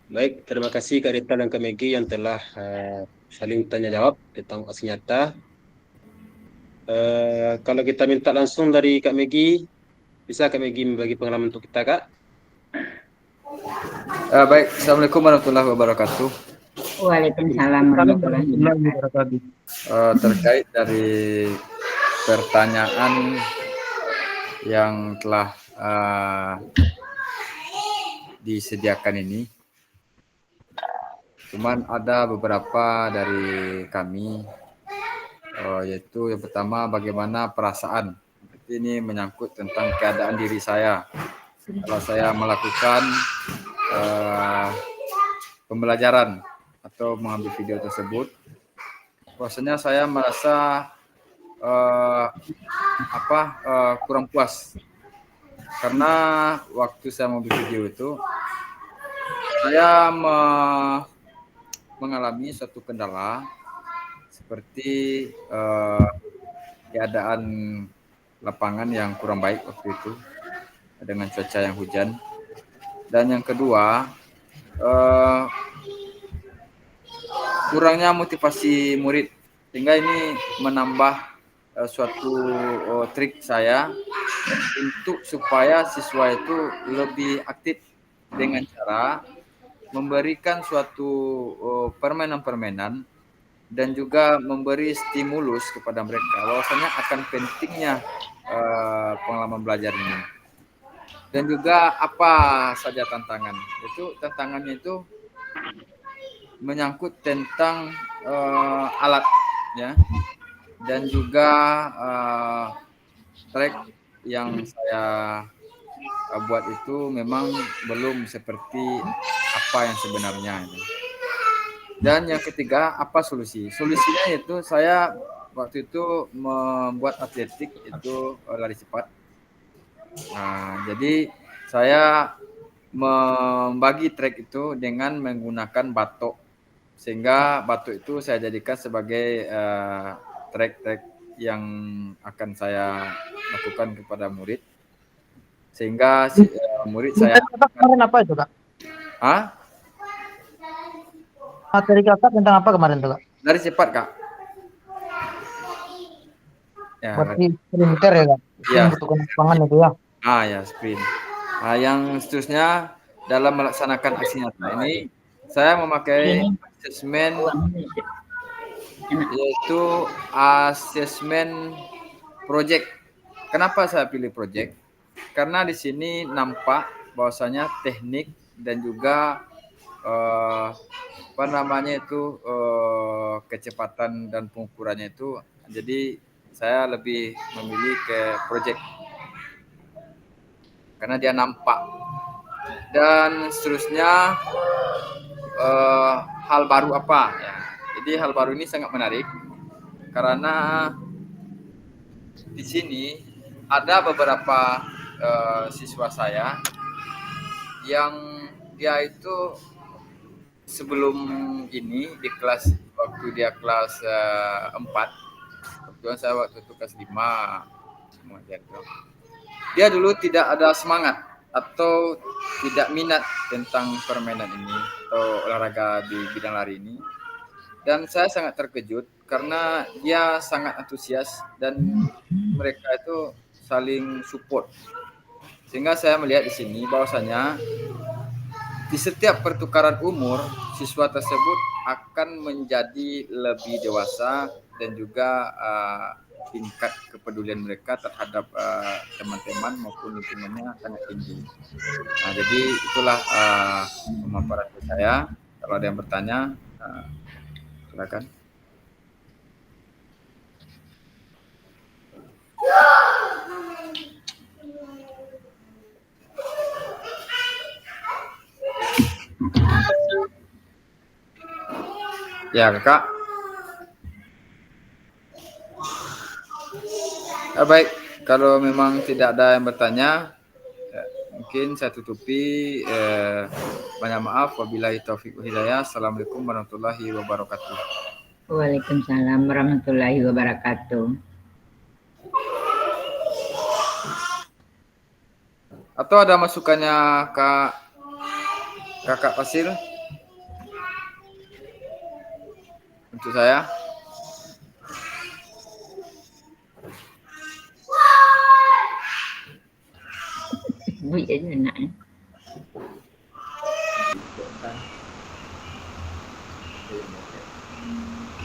Baik, terima kasih Kak Rita dan Kak Megi yang telah saling tanya jawab tentang aksi nyata. Kalau kita minta langsung dari Kak Megi, bisa Kak Megi membagi pengalaman untuk kita, Kak? Baik, Assalamualaikum warahmatullahi wabarakatuh. Waalaikumsalam warahmatullahi wabarakatuh. Terkait dari pertanyaan yang telah disediakan ini, cuman ada beberapa dari kami, yaitu yang pertama bagaimana perasaan. Ini menyangkut tentang keadaan diri saya. Kalau saya melakukan pembelajaran atau mengambil video tersebut, bahwasanya saya merasa kurang puas karena waktu saya mengambil video itu saya mengalami suatu kendala seperti keadaan lapangan yang kurang baik waktu itu dengan cuaca yang hujan, dan yang kedua kurangnya motivasi murid, sehingga ini menambah suatu trik saya untuk supaya siswa itu lebih aktif dengan cara memberikan suatu permainan-permainan dan juga memberi stimulus kepada mereka bahwasanya akan pentingnya pengalaman belajar ini. Dan juga apa saja tantangan. Tantangannya itu menyangkut tentang alat ya, dan juga track yang saya buat itu memang belum seperti apa yang sebenarnya. Dan yang ketiga, apa solusi? Solusinya yaitu saya waktu itu membuat atletik itu lari cepat. Nah, jadi saya membagi trek itu dengan menggunakan batok, sehingga batok itu saya jadikan sebagai trek-trek yang akan saya lakukan kepada murid, sehingga murid saya kemarin apa itu Kak? Materi kakak tentang apa kemarin tuh Kak? Lari cepat Kak. Ya, berarti sprinter ya Kak? Ya. Membutuhkan lapangan itu ya? Ya sprint. Yang seterusnya dalam melaksanakan aksi nyata ini saya memakai asesmen, yaitu asesmen project. Kenapa saya pilih project? Karena di sini nampak bahwasanya teknik dan juga kecepatan dan pengukurannya itu, jadi saya lebih memilih ke project karena dia nampak. Dan seterusnya hal baru apa ya. Jadi hal baru ini sangat menarik karena di sini ada beberapa siswa saya yang dia itu sebelum ini di kelas, waktu dia kelas 4, kebetulan saya waktu itu kelas 5, dia dulu tidak ada semangat atau tidak minat tentang permainan ini atau olahraga di bidang lari ini. Dan saya sangat terkejut karena dia sangat antusias dan mereka itu saling support. Sehingga saya melihat di sini bahwasanya di setiap pertukaran umur, siswa tersebut akan menjadi lebih dewasa dan juga tingkat kepedulian mereka terhadap teman-teman maupun lingkungannya sangat tinggi. Nah, jadi itulah pemaparan saya. Kalau ada yang bertanya, silakan. Ya, Kakak. Baik, kalau memang tidak ada yang bertanya, mungkin saya tutupi. Banyak maaf. Wabillahi taufiq wal hidayah. Assalamualaikum warahmatullahi wabarakatuh. Waalaikumsalam warahmatullahi wabarakatuh. Atau ada masukannya Kakak Fasil untuk saya? Vui vậy là nãy.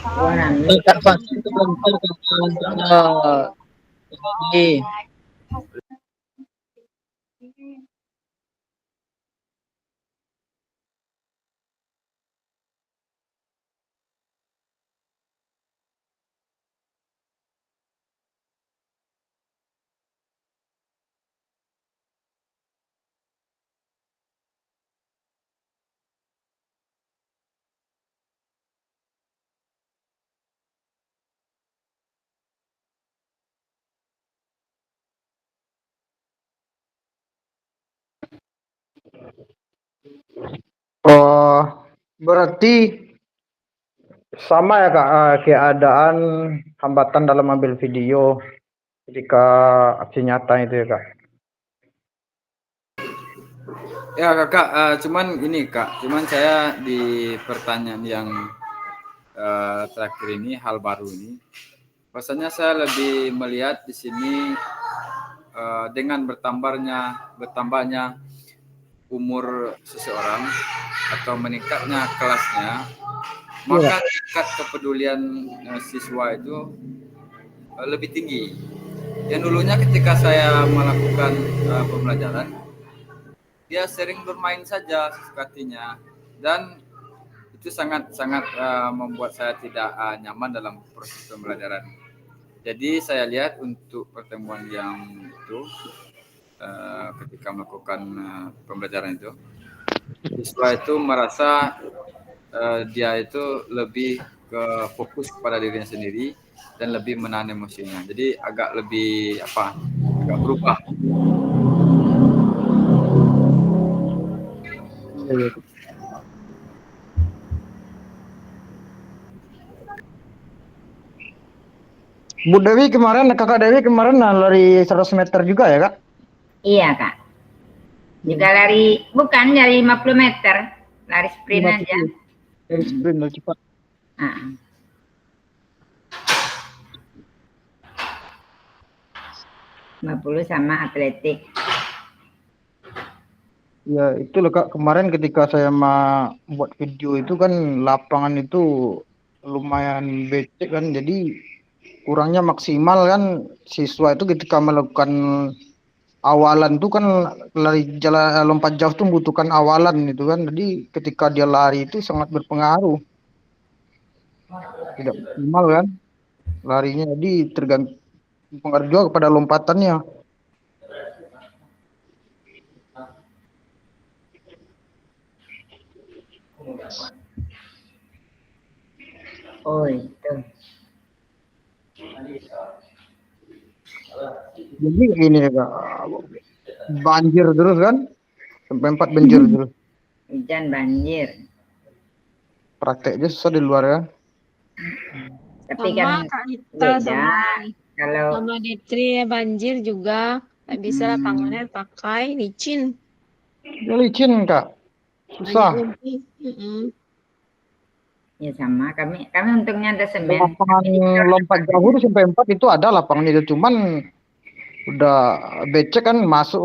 Qua làm Kak Fasil itu belum ini. Oh, berarti sama ya Kak, keadaan hambatan dalam ambil video ketika aksi nyata itu ya Kak? Ya Kakak, cuman saya di pertanyaan yang terakhir ini, hal baru ini, rasanya saya lebih melihat di sini dengan bertambahnya umur seseorang atau meningkatnya kelasnya, maka tingkat kepedulian siswa itu lebih tinggi. Yang dulunya ketika saya melakukan pembelajaran, dia sering bermain saja sesuka hatinya, dan itu sangat membuat saya tidak nyaman dalam proses pembelajaran. Jadi saya lihat untuk pertemuan yang itu ketika melakukan pembelajaran itu, siswa itu merasa dia itu lebih fokus kepada dirinya sendiri dan lebih menahan emosinya. Jadi agak lebih agak berubah. Bu Dewi kemarin, kakak Dewi kemarin lari 100 meter juga ya kak? Iya Kak. Juga lari, bukan dari 50 meter, lari sprint 50. aja. Lari sprint lebih cepat. Ah. Sama atletik. Ya itu loh kak, kemarin ketika saya buat video itu kan lapangan itu lumayan becek kan, jadi kurangnya maksimal kan. Siswa itu ketika melakukan awalan itu kan lari jalan lompat jauh itu membutuhkan awalan itu kan, jadi ketika dia lari itu sangat berpengaruh, tidak maksimal kan larinya, jadi tergantung pengaruh juga kepada lompatannya. Oh itu. Jadi ini ya kak, banjir terus kan, sampai 4 banjir terus. Hujan banjir. Prakteknya susah di luar kan. Tapi Sama kan Kak Rita beda sama kalau sama Detri ya, banjir juga nggak bisa lapangannya pakai licin, Ya licin kak, banyak susah. lebih. ya sama kami untungnya ada semen. Lapangan lompat jauh itu sampai 4 itu ada lapangan itu, cuman udah becek kan, masuk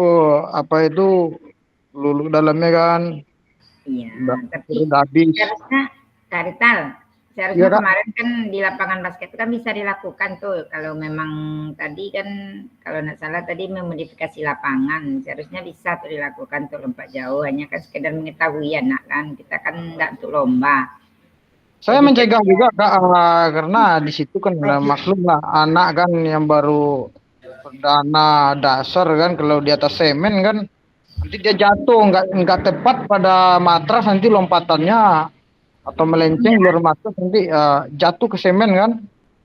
lulu dalamnya kan. Iya, tapi Udah habis. seharusnya Kak Rital, seharusnya Iya, Kak. kemarin kan di lapangan basket itu kan bisa dilakukan tuh kalau memang tadi kan kalau nggak salah tadi memodifikasi lapangan, seharusnya bisa tuh dilakukan tuh lompat jauh, hanya kan sekedar mengetahui anak kan, kita kan nggak untuk lomba. Saya Jadi mencegah juga kak, karena di situ kan maklum lah, anak kan yang baru perdana dasar kan, kalau di atas semen kan nanti dia jatuh nggak tepat pada matras, nanti lompatannya atau melenceng luar matras, nanti jatuh ke semen kan.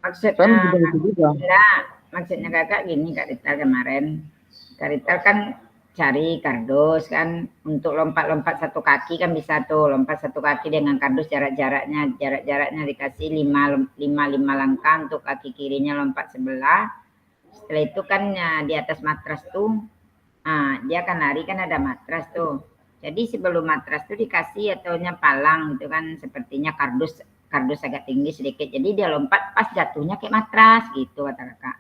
Saya maksudnya mencegah itu juga. enggak, maksudnya kakak gini Kak Rital kemarin. Kak Rital kan cari kardus kan untuk lompat-lompat satu kaki kan bisa tuh lompat satu kaki dengan kardus jarak-jaraknya dikasih 5 langkah untuk kaki kirinya lompat sebelah. Setelah itu kan ya, di atas matras tuh dia akan lari kan ada matras tuh. Jadi sebelum matras tuh dikasih ataunya palang gitu kan, sepertinya kardus agak tinggi sedikit. Jadi dia lompat pas jatuhnya kayak matras gitu kata kakak.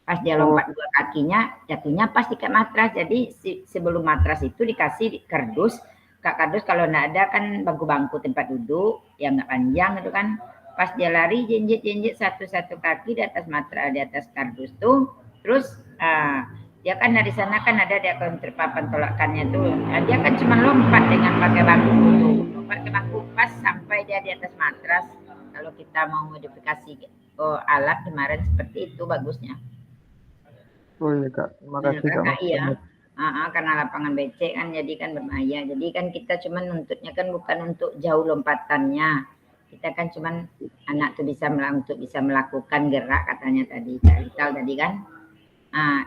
Pas dia lompat dua kakinya jatuhnya pas di kayak matras. Jadi sebelum matras itu dikasih kardus. Kardus kalau nggak ada kan bangku-bangku tempat duduk yang nggak panjang gitu kan. Pas dia lari jenjit satu kaki di atas matras, di atas kardus tuh. Terus dia kan dari sana kan ada dia terpapan tolakannya tuh. Dia kan cuma lompat dengan pakai bangku tuh. Lompat ke bangku pas sampai dia di atas matras. Kalau kita mau modifikasi alat kemarin seperti itu bagusnya. Oh iya kak, terima kasih kak. Iya, karena lapangan becek kan jadi kan berbahaya. Jadi kan kita cuman nuntutnya kan bukan untuk jauh lompatannya. Kita kan cuman anak tuh bisa melakukan gerak katanya tadi Kak Rital tadi kan.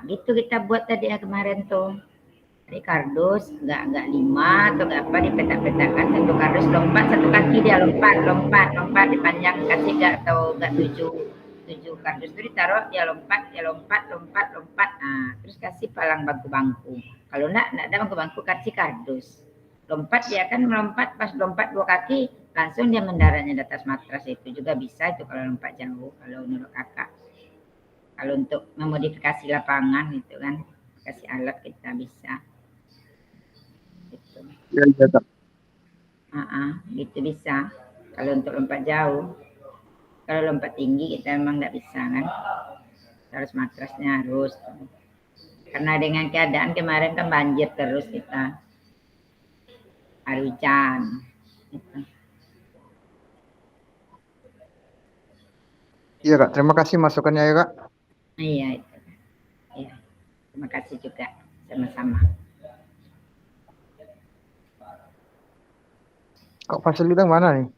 Gitu kita buat tadi ya kemarin tuh. Jadi kardus nggak 5 atau nggak apa dipetak-petakkan satu kardus lompat satu kaki dia lompat dipanjang kasih nggak atau nggak 7 kardus itu ditaruh dia lompat terus kasih palang bangku-bangku. Kalau enggak ada bangku-bangku kasih kardus. Lompat dia kan melompat pas lompat 2 kaki langsung dia mendaratnya di atas matras, itu juga bisa itu kalau lompat jauh kalau menurut kakak. Kalau untuk memodifikasi lapangan itu kan kasih alat kita bisa. Itu. gitu. Iya, Kak. Gitu bisa. Kalau untuk lompat jauh, kalau lompat tinggi kita memang nggak bisa kan. Harus matrasnya harus. Karena dengan keadaan kemarin kan banjir terus kita. Hari hujan. Gitu. Iya, Kak. Terima kasih masukannya ya, Kak. Iya itu. Iya. Terima kasih juga. Sama-sama. Kok fasilitas mana nih?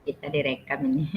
Kita direkam ini.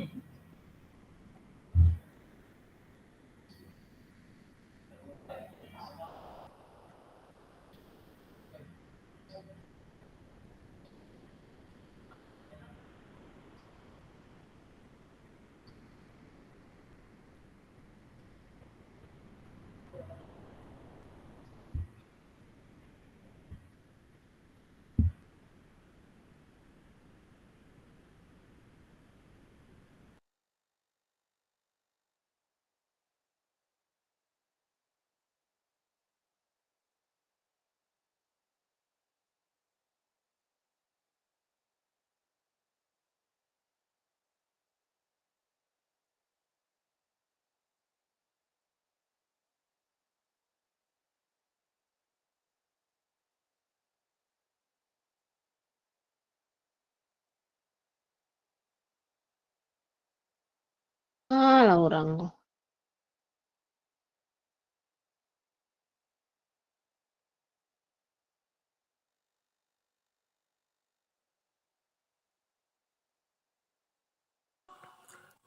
Lah orang.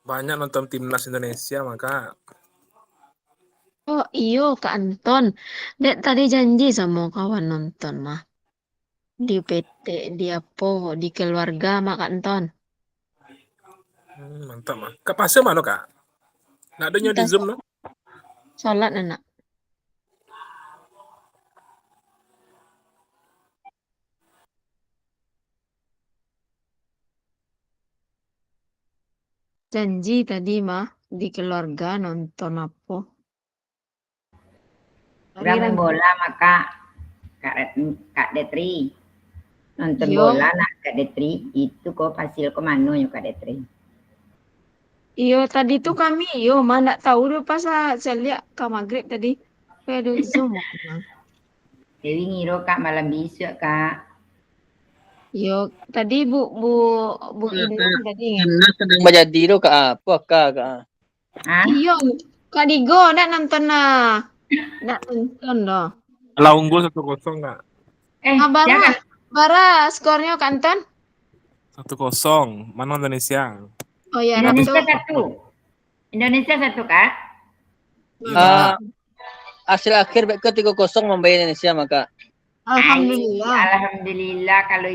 Banyak nonton timnas Indonesia maka Oh iyo Kak Anton. Dek tadi janji sama kawan nonton mah. Di PT, di Apo, di keluarga mah Kak Anton. mantap mah. Kak Pasnya mana Kak? Nggak ada di Kita Zoom no? sholat anak. Janji tadi mah di keluarga nonton apa? Main bola maka Kak Detri. Nonton Yo. bola nak Kak Detri. Itu kok hasil ke mana ya Kak Detri? Iyo tadi tuh kami mana tahu deh pas saya lihat Kak Maghrib tadi. Kayak ada Zoom. Dewi ngiro Kak malam besok Kak. Yo tadi Bu Inang tadi. Timnas sedang menjadi itu Kak apa Kak? Hah? Iyo Kak Digo nak nonton nah. Nak nonton loh. Lah unggul 1-0 Kak. Jangan. Bara skornya Kak Anton? 1-0. Mana Indonesia? Oh ya, Indonesia satu. Indonesia satu Kak. Hasil akhir ke 3-0 membayar Indonesia maka. Alhamdulillah. Alhamdulillah kalau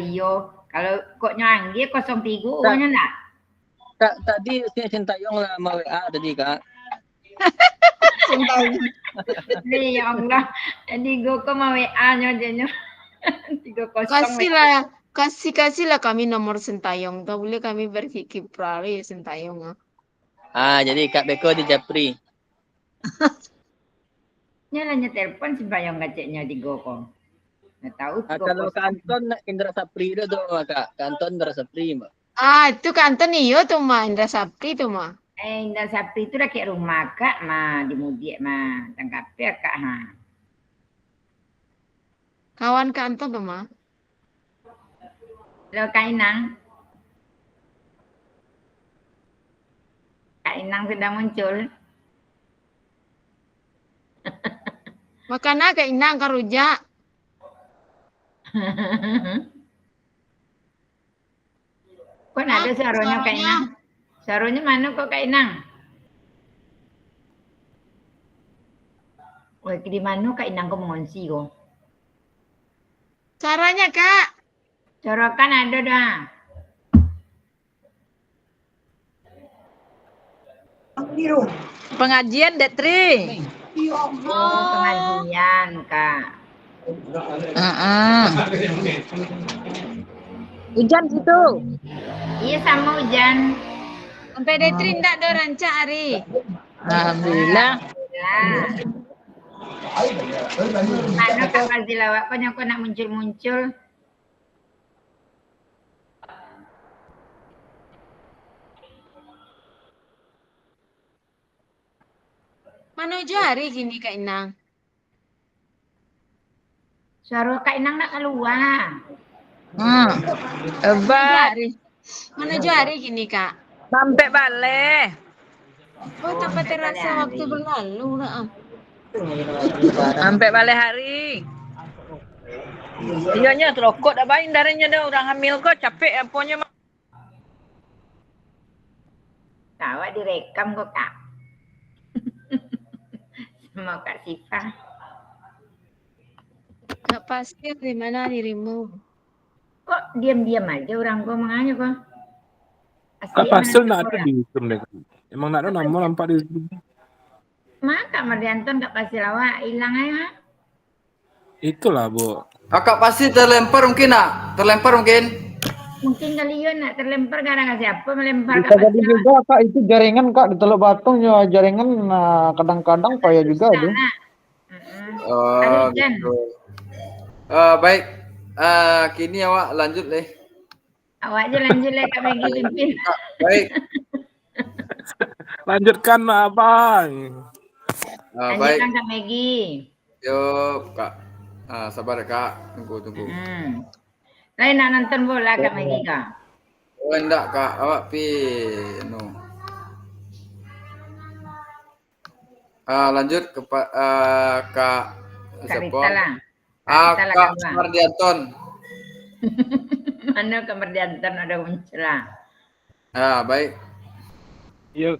kalau kok nyanggi 0-3 nya enggak? Kak tadi Sintayong lah sama WA tadi Kak. Sintayong. Ya Allah. Jadi gue kok mau WA-nya aja 3-0. Kasihlah kami nomor Sintayong. Tak boleh kami berkiprah ya Sintayong. Jadi Kak Beko di Japri. Nyalanya telepon Sintayong ngeceknya di Gokong. Nggak tahu. Kalau Kanton Indra Sapri itu tuh Kak. Kanton Indra Sapri Mbak. Itu Kanton iyo tuh mah Indra Sapri tuh mah. Indra Sapri itu udah kayak rumah Kak mah di Mudiak mah tangkapnya Kak Kawan Kanton tuh mah. Halo Kak Inang. Kak Inang sudah muncul. Makanya Kak Inang karujak. Kok ada suaranya Kak Inang? Suaranya mana kok Kak Inang? Wah, di mana Kak Inang kok mengonsi kok? Caranya Kak. Corokan ada dah. Pengajian Detri. Pengajian Kak. Hujan situ. Iya sama hujan. Sampai Detri ndak ada rancak hari. Alhamdulillah. Mana Kak Fazil awak kok nak muncul-muncul. Mana jari gini Kak Inang? Suara Kak Inang nak keluar. Hebat. Mana jari gini Kak? Sampai balik. Oh, tanpa terasa waktu berlalu lah. Sampai balik hari. Iyanya rokok dah baik darinya dah orang hamil kok capek apanya. Tahu direkam kok Kak. Sama Kak Siva. Kak Pasir di mana dirimu? Kok diam-diam aja orang gua manganya kok. Kak Pasir nak ada di Zoom deh. Emang nak ada nama nampak di Zoom. Kak Mardianton Kak Pasir awak hilang aja. Itulah Bu. Kak pasti terlempar mungkin nak? Terlempar mungkin? Mungkin kalian nak terlempar karena siapa melempar Bisa jadi juga Kak, itu jaringan Kak di Teluk Batung ya, jaringan kadang-kadang payah juga tuh. Oh gitu. Baik. Kini awak lanjut deh. Awak aja lanjut lah Kak Maggie pimpin. Baik. Lanjutkan Abang. Baik. Lanjutkan Kak Maggie. Yuk Kak. Sabar ya Kak. Tunggu. Lain nak nonton bola Kak Maggie Kak? Oh enggak Kak. Awak lanjut ke Kak Kak siapa? Rita lah. Kak Mardianton. Mana Kak Mardianton ada muncul lah. Baik. Yuk.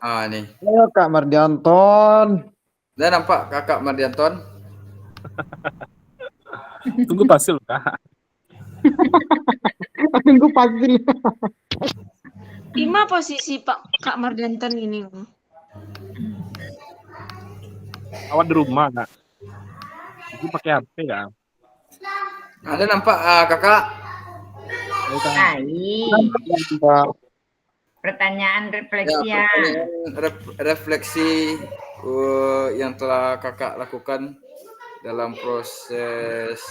Nih. Ayo Kak Mardianton. Dah nampak Kakak Mardianton? Tunggu Pasir Kak. Tunggu pasti. Di mana posisi Pak Kak Mardianton ini? Awak di rumah Kak. Itu pakai HP Kak. Ada nampak Kakak? Baik. Pertanyaan refleksi ya. Refleksi yang telah Kakak lakukan dalam proses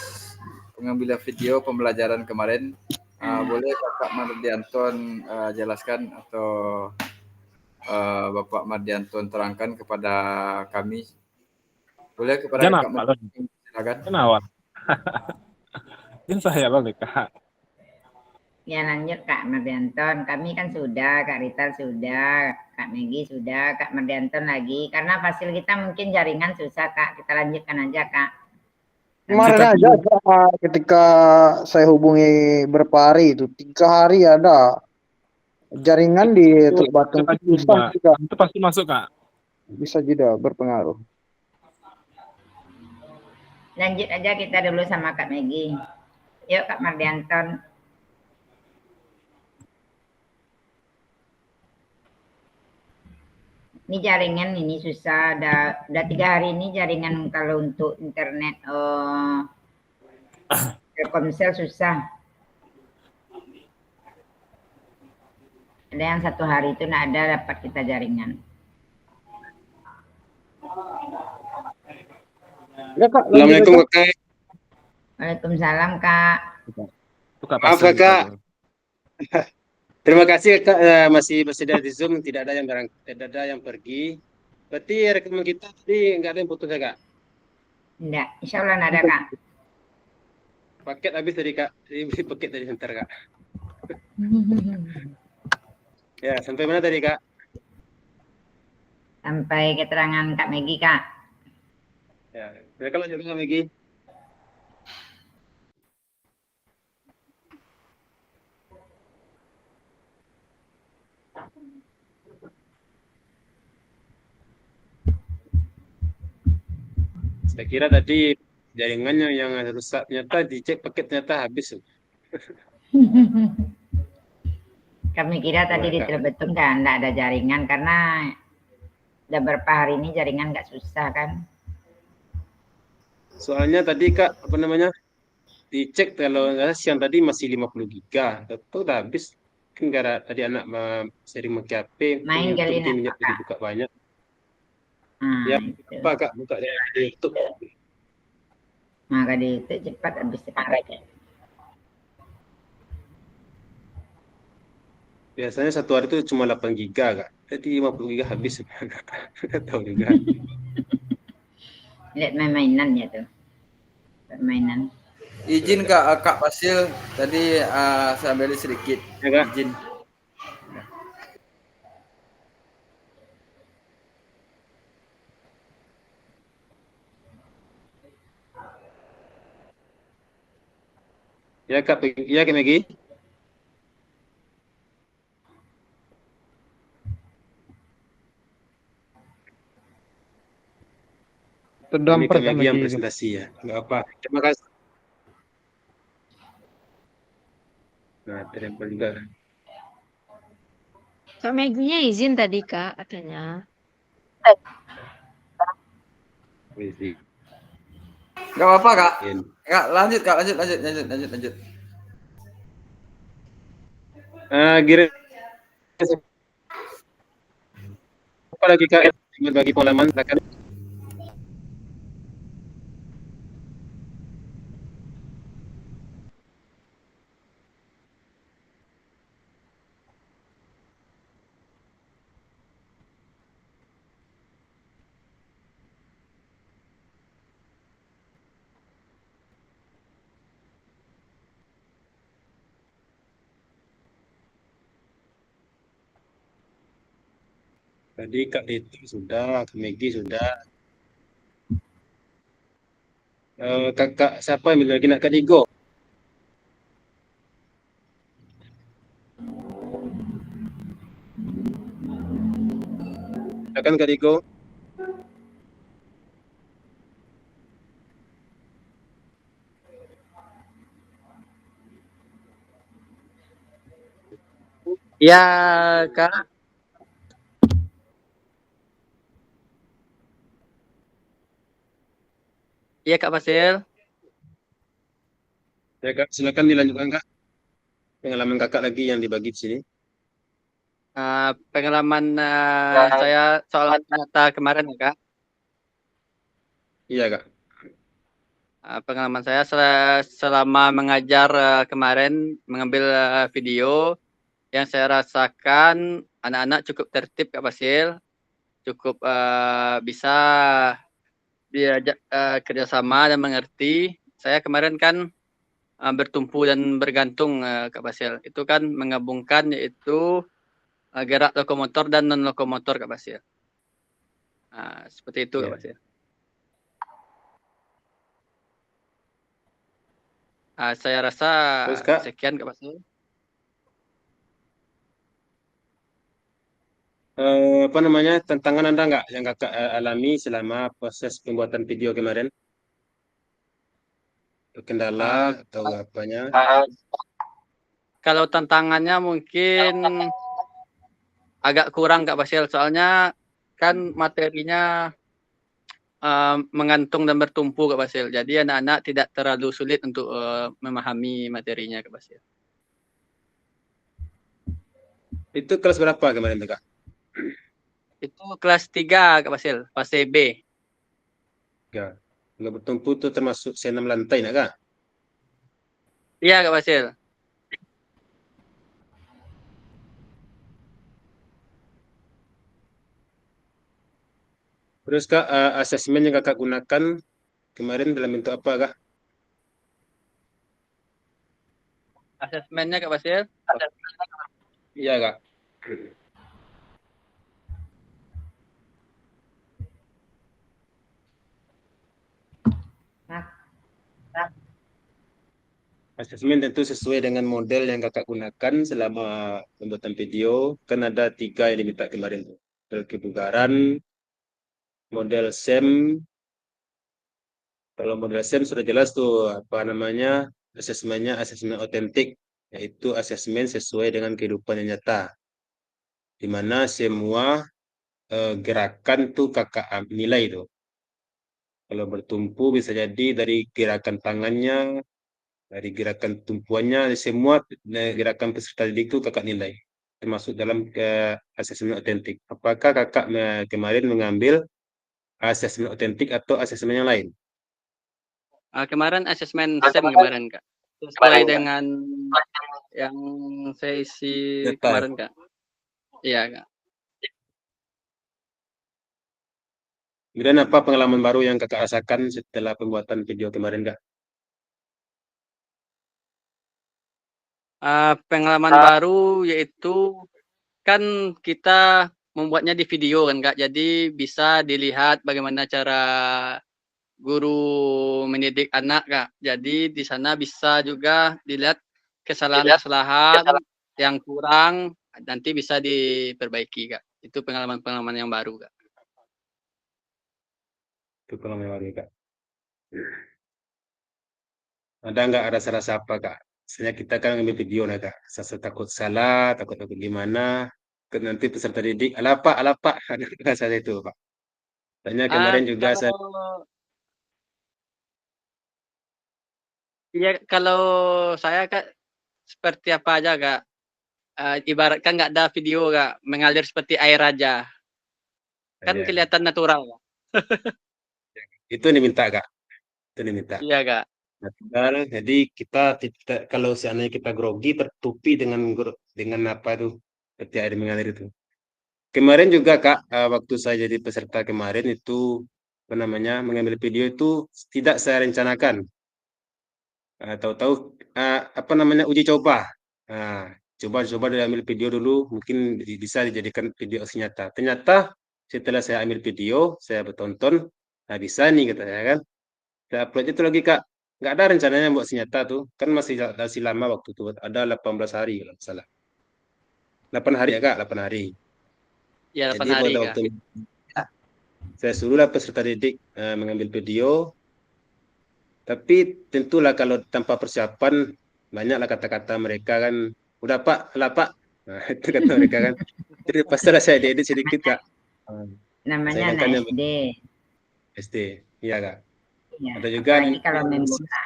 pengambilan video pembelajaran kemarin. Boleh Kakak Mardianton jelaskan atau Bapak Mardianton terangkan kepada kami? Boleh kepada Kakak Mardianton, silakan. Kenapa? Ini saya balik Kak. Ya lanjut Kak Mardianton, kami kan sudah, Kak Rita sudah, Kak Maggie sudah, Kak Mardianton lagi. Karena fasil kita mungkin jaringan susah Kak, kita lanjutkan aja Kak. Kemarin aja Kak, ketika saya hubungi berapa hari itu, 3 hari ada jaringan di Teluk Batung. Itu pasti masuk Kak. Bisa juga berpengaruh. Lanjut aja kita dulu sama Kak Maggie. Yuk Kak Mardianton. Ini jaringan ini susah, udah 3 hari ini jaringan kalau untuk internet Telkomsel susah. Ada yang 1 hari itu nggak ada dapat kita jaringan. Ya Kak. Assalamualaikum Kakak. Waalaikumsalam Kak. Maaf Kakak. Terima kasih Kak, masih ada di Zoom, tidak ada yang pergi. Berarti rekaman kita tadi nggak ada yang putus ya Kak? Enggak, insya Allah nggak ada Kak. Paket habis tadi Kak, beli paket tadi sebentar Kak. Ya, sampai mana tadi Kak? Sampai keterangan Kak Maggie Kak. Ya, silakan lanjut Kak Maggie. Saya kira tadi jaringannya yang rusak, ternyata dicek paket ternyata habis. Kami kira tadi di Teluk Batung kan nggak ada jaringan karena udah berapa hari ini jaringan nggak susah kan. Soalnya tadi Kak, dicek kalau siang tadi masih 50 giga, itu udah habis. Kan gara tadi anak sering pakai HP, Main kali nak dibuka banyak. Nah, Ya, itu. apa Kak buka di YouTube? Maka di itu cepat habis cepat. Biasanya satu hari itu cuma 8 giga Kak. Jadi 50 giga habis. Nggak tahu juga. Lihat main-mainan ya tuh. Permainan. Izin Kak Fasil, tadi saya ambil sedikit. Ya Kak. Izin. Ya Kak, ya Kak Megi. Sedang Ini Kak Megi yang lagi. presentasi ya. Nggak apa. Terima kasih. Nah, terima juga. Kak Meginya izin tadi Kak katanya. Wih, Gak apa-apa Kak. izin. Kak, lanjut Kak, lanjut. Gira apa lagi Kak berbagi pengalaman silakan. Tadi Kak Dito sudah, Kak Megi sudah. Kakak siapa yang lagi nak Kak Digo? Silakan Kak Digo. Ya, Kak. Iya, Kak Fasil. Ya Kak, silakan dilanjutkan Kak. Pengalaman Kakak lagi yang dibagi di sini. Pengalaman saya soal nyata kemarin ya, Kak. Iya Kak. Pengalaman saya selama mengajar kemarin mengambil video yang saya rasakan anak-anak cukup tertib Kak Fasil, cukup bisa diajak kerjasama dan mengerti. Saya kemarin kan bertumpu dan bergantung Kak Fasil. Itu kan menggabungkan yaitu gerak lokomotor dan non lokomotor Kak Fasil. Seperti itu Kak Ya. Fasil. Saya rasa Terus Kak, sekian Kak Fasil. apa namanya tantangan Anda nggak yang Kakak alami selama proses pembuatan video kemarin? Kendala atau apanya? Kalau tantangannya mungkin agak kurang Kak Fasil, soalnya kan materinya mengantung dan bertumpu Kak Fasil. Jadi anak-anak tidak terlalu sulit untuk memahami materinya Kak Fasil. Itu kelas berapa kemarin Kak? Itu kelas 3 Kak Fasil, fase B. Ya. Nggak bertumpu itu termasuk senam lantai nak Kak? Iya Kak Fasil. Terus Kak, asesmen yang Kakak gunakan kemarin dalam bentuk apa Kak? Asesmennya Kak Fasil. Iya Kak. Asesmen tentu sesuai dengan model yang Kakak gunakan selama pembuatan video. Kan ada 3 yang diminta kemarin. Model kebugaran, model SEM. Kalau model SEM sudah jelas tuh apa namanya asesmennya asesmen otentik, yaitu asesmen sesuai dengan kehidupan yang nyata, di mana semua gerakan tuh Kakak nilai tuh. Kalau bertumpu bisa jadi dari gerakan tangannya, dari gerakan tumpuannya, semua gerakan peserta didik itu Kakak nilai, termasuk dalam asesmen otentik. Apakah Kakak kemarin mengambil asesmen otentik atau asesmen yang lain? Kemarin asesmen SEM kemarin Kak. Sesuai dengan yang saya isi Data. kemarin Kak. Iya Kak. Kemudian apa pengalaman baru yang kakak rasakan setelah pembuatan video kemarin kak? Pengalaman baru yaitu kan kita membuatnya di video kan Kak. Jadi bisa dilihat bagaimana cara guru mendidik anak Kak. Jadi di sana bisa juga dilihat kesalahan-kesalahan yang kurang, nanti bisa diperbaiki Kak. Itu pengalaman-pengalaman yang baru Kak. Itu pengalaman baru kak. Ada nggak rasa-rasa apa kak? Misalnya kita kan ngambil video nih kak, rasa takut salah, takut gimana, nanti peserta didik, ala pak, ada rasa itu pak. Tanya kemarin juga saya Kalau saya Kak seperti apa aja Kak. Ibaratkan nggak ada video Kak, mengalir seperti air aja. Kan Iya. kelihatan natural Kak. Itu yang diminta kak, itu yang diminta. Iya Kak. Natural, jadi kita kalau seandainya kita grogi tertutupi dengan apa tuh seperti air mengalir itu. Kemarin juga kak, waktu saya jadi peserta kemarin itu apa namanya mengambil video itu tidak saya rencanakan. Tahu-tahu apa namanya uji coba. Coba diambil video dulu, mungkin bisa dijadikan video aksi nyata. Ternyata setelah saya ambil video, saya bertonton, nah bisa nih kata saya kan. Saya upload itu lagi kak, nggak ada rencananya buat senjata tuh, kan masih lama waktu itu, ada 18 hari kalau nggak salah. 8 hari ya kak, 8 hari. Iya 8 Jadi hari pada Kak. waktu saya suruhlah peserta didik mengambil video, tapi tentulah kalau tanpa persiapan banyaklah kata-kata mereka kan, udah pak, lah pak, nah, itu kata mereka kan. Jadi pastilah saya diedit sedikit kak. Namanya Saya kan anak SD. SD, iya kak. Ya, Ada juga apalagi kalau main bola.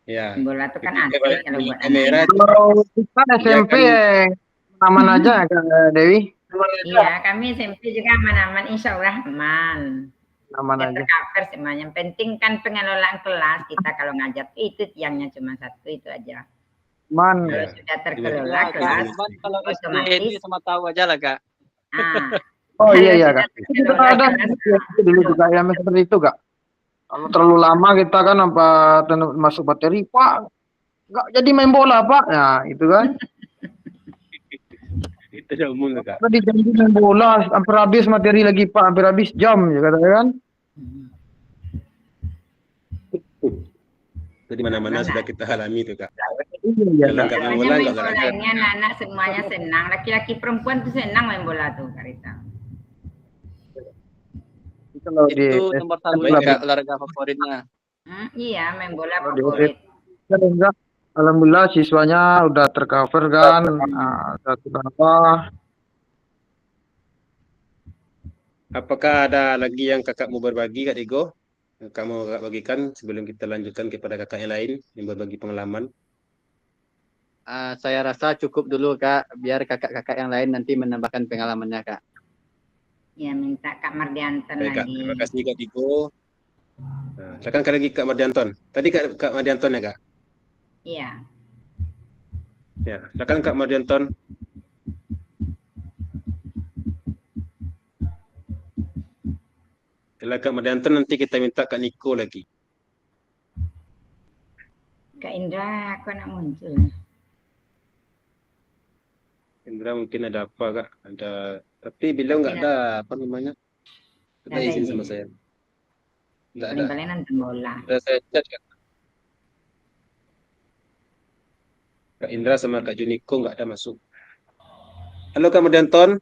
ya. Main bola itu kan Ketika asik kalau buat kamera anak. Kalau kita SMP aman aja Kak Dewi. Iya, kami SMP juga aman-aman, insya Allah aman. Aman Ya, aja. tercover semuanya. Yang penting kan pengelolaan kelas kita kalau ngajar itu tiangnya cuma satu itu aja. Man. Kalau sudah terkelola kelas, Kalau SD otomatis. itu sama tahu aja lah Kak. Oh iya iya sudah Kak. terkelola Ada kelas, dulu juga yang seperti itu Kak. Kalau terlalu lama kita kan apa masuk materi, Pak, nggak jadi main bola Pak. Nah itu kan. Itu udah umum tuh, kak. Tadi janji main bola, hampir habis materi lagi Pak, hampir habis jam ya katanya kan. Itu di mana-mana sudah kita alami itu kak. Iya, Kalau nggak main bola main nggak bola olahraga. ini anak-anak semuanya senang. Laki-laki perempuan tuh senang main bola tuh, Karita. Kalau di Itu nomor satu Baik, Kak, olahraga favoritnya. Iya, main bola Kalau di favorit. enggak, alhamdulillah siswanya udah tercover kan, satu berapa. Apakah ada lagi yang kakak mau berbagi kak Digo? Kakak mau kakak bagikan sebelum kita lanjutkan kepada kakak yang lain yang berbagi pengalaman. Saya rasa cukup dulu Kak, biar kakak-kakak yang lain nanti menambahkan pengalamannya Kak. Ya, minta Kak Mardianton Baik kak, lagi. terima kasih kak Digo. Nah, silakan kali lagi kak Mardianton. Tadi kak Mardianton ya kak? Iya. Ya, silakan kak Mardianton. Setelah kak Mardianton nanti kita minta kak Niko lagi. Kak Indra, aku nak muncul. Indra mungkin ada apa kak? Ada, tapi beliau nggak ada apa namanya? Tidak Nggak ada izin izin. sama saya. Nggak ada. Paling-paling nonton bola. Sudah saya chat kak. Kak Indra sama Kak Juniko nggak ada masuk. Halo Kak Mardianton.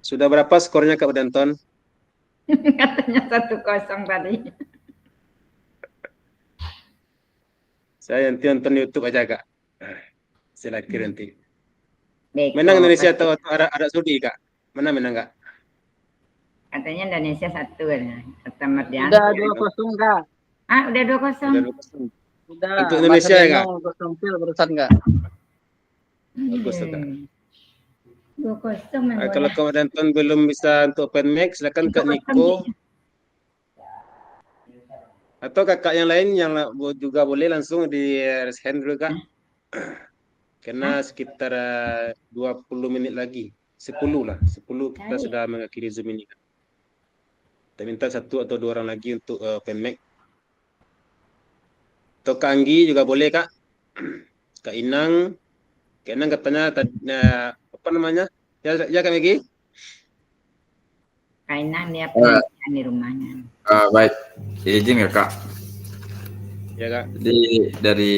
Sudah berapa skornya Kak Mardianton? Katanya 1-0 tadi. Saya nanti nonton YouTube aja Kak. Saya kira nanti. Beko, Menang Indonesia pasti. atau Arab Saudi Kak? Mana menang Kak? Katanya Indonesia 1 ya. Kata Mardianton. Udah 2-0 Kak. Udah 2-0. Udah 2-0. Udah. Untuk Indonesia ya Kak? Kak? 2-0 barusan Kak. Bagus tuh Kak. 2-0 Ah, kalau Kak Danton belum bisa untuk open mic, silakan Kak Niko atau kakak yang lain yang juga boleh langsung di raise hand dulu Kak. Karena sekitar 20 menit lagi. 10 lah. 10 kita Baik. sudah mengakhiri Zoom ini. Kita minta 1 atau 2 orang lagi untuk open mic. Atau Kak Anggi juga boleh Kak. Kak Inang. Kak Inang katanya apa namanya? Ya Kak Megi? Kainan dia penelitian di rumahnya. Baik, izin ya Kak. Ya Kak. Jadi dari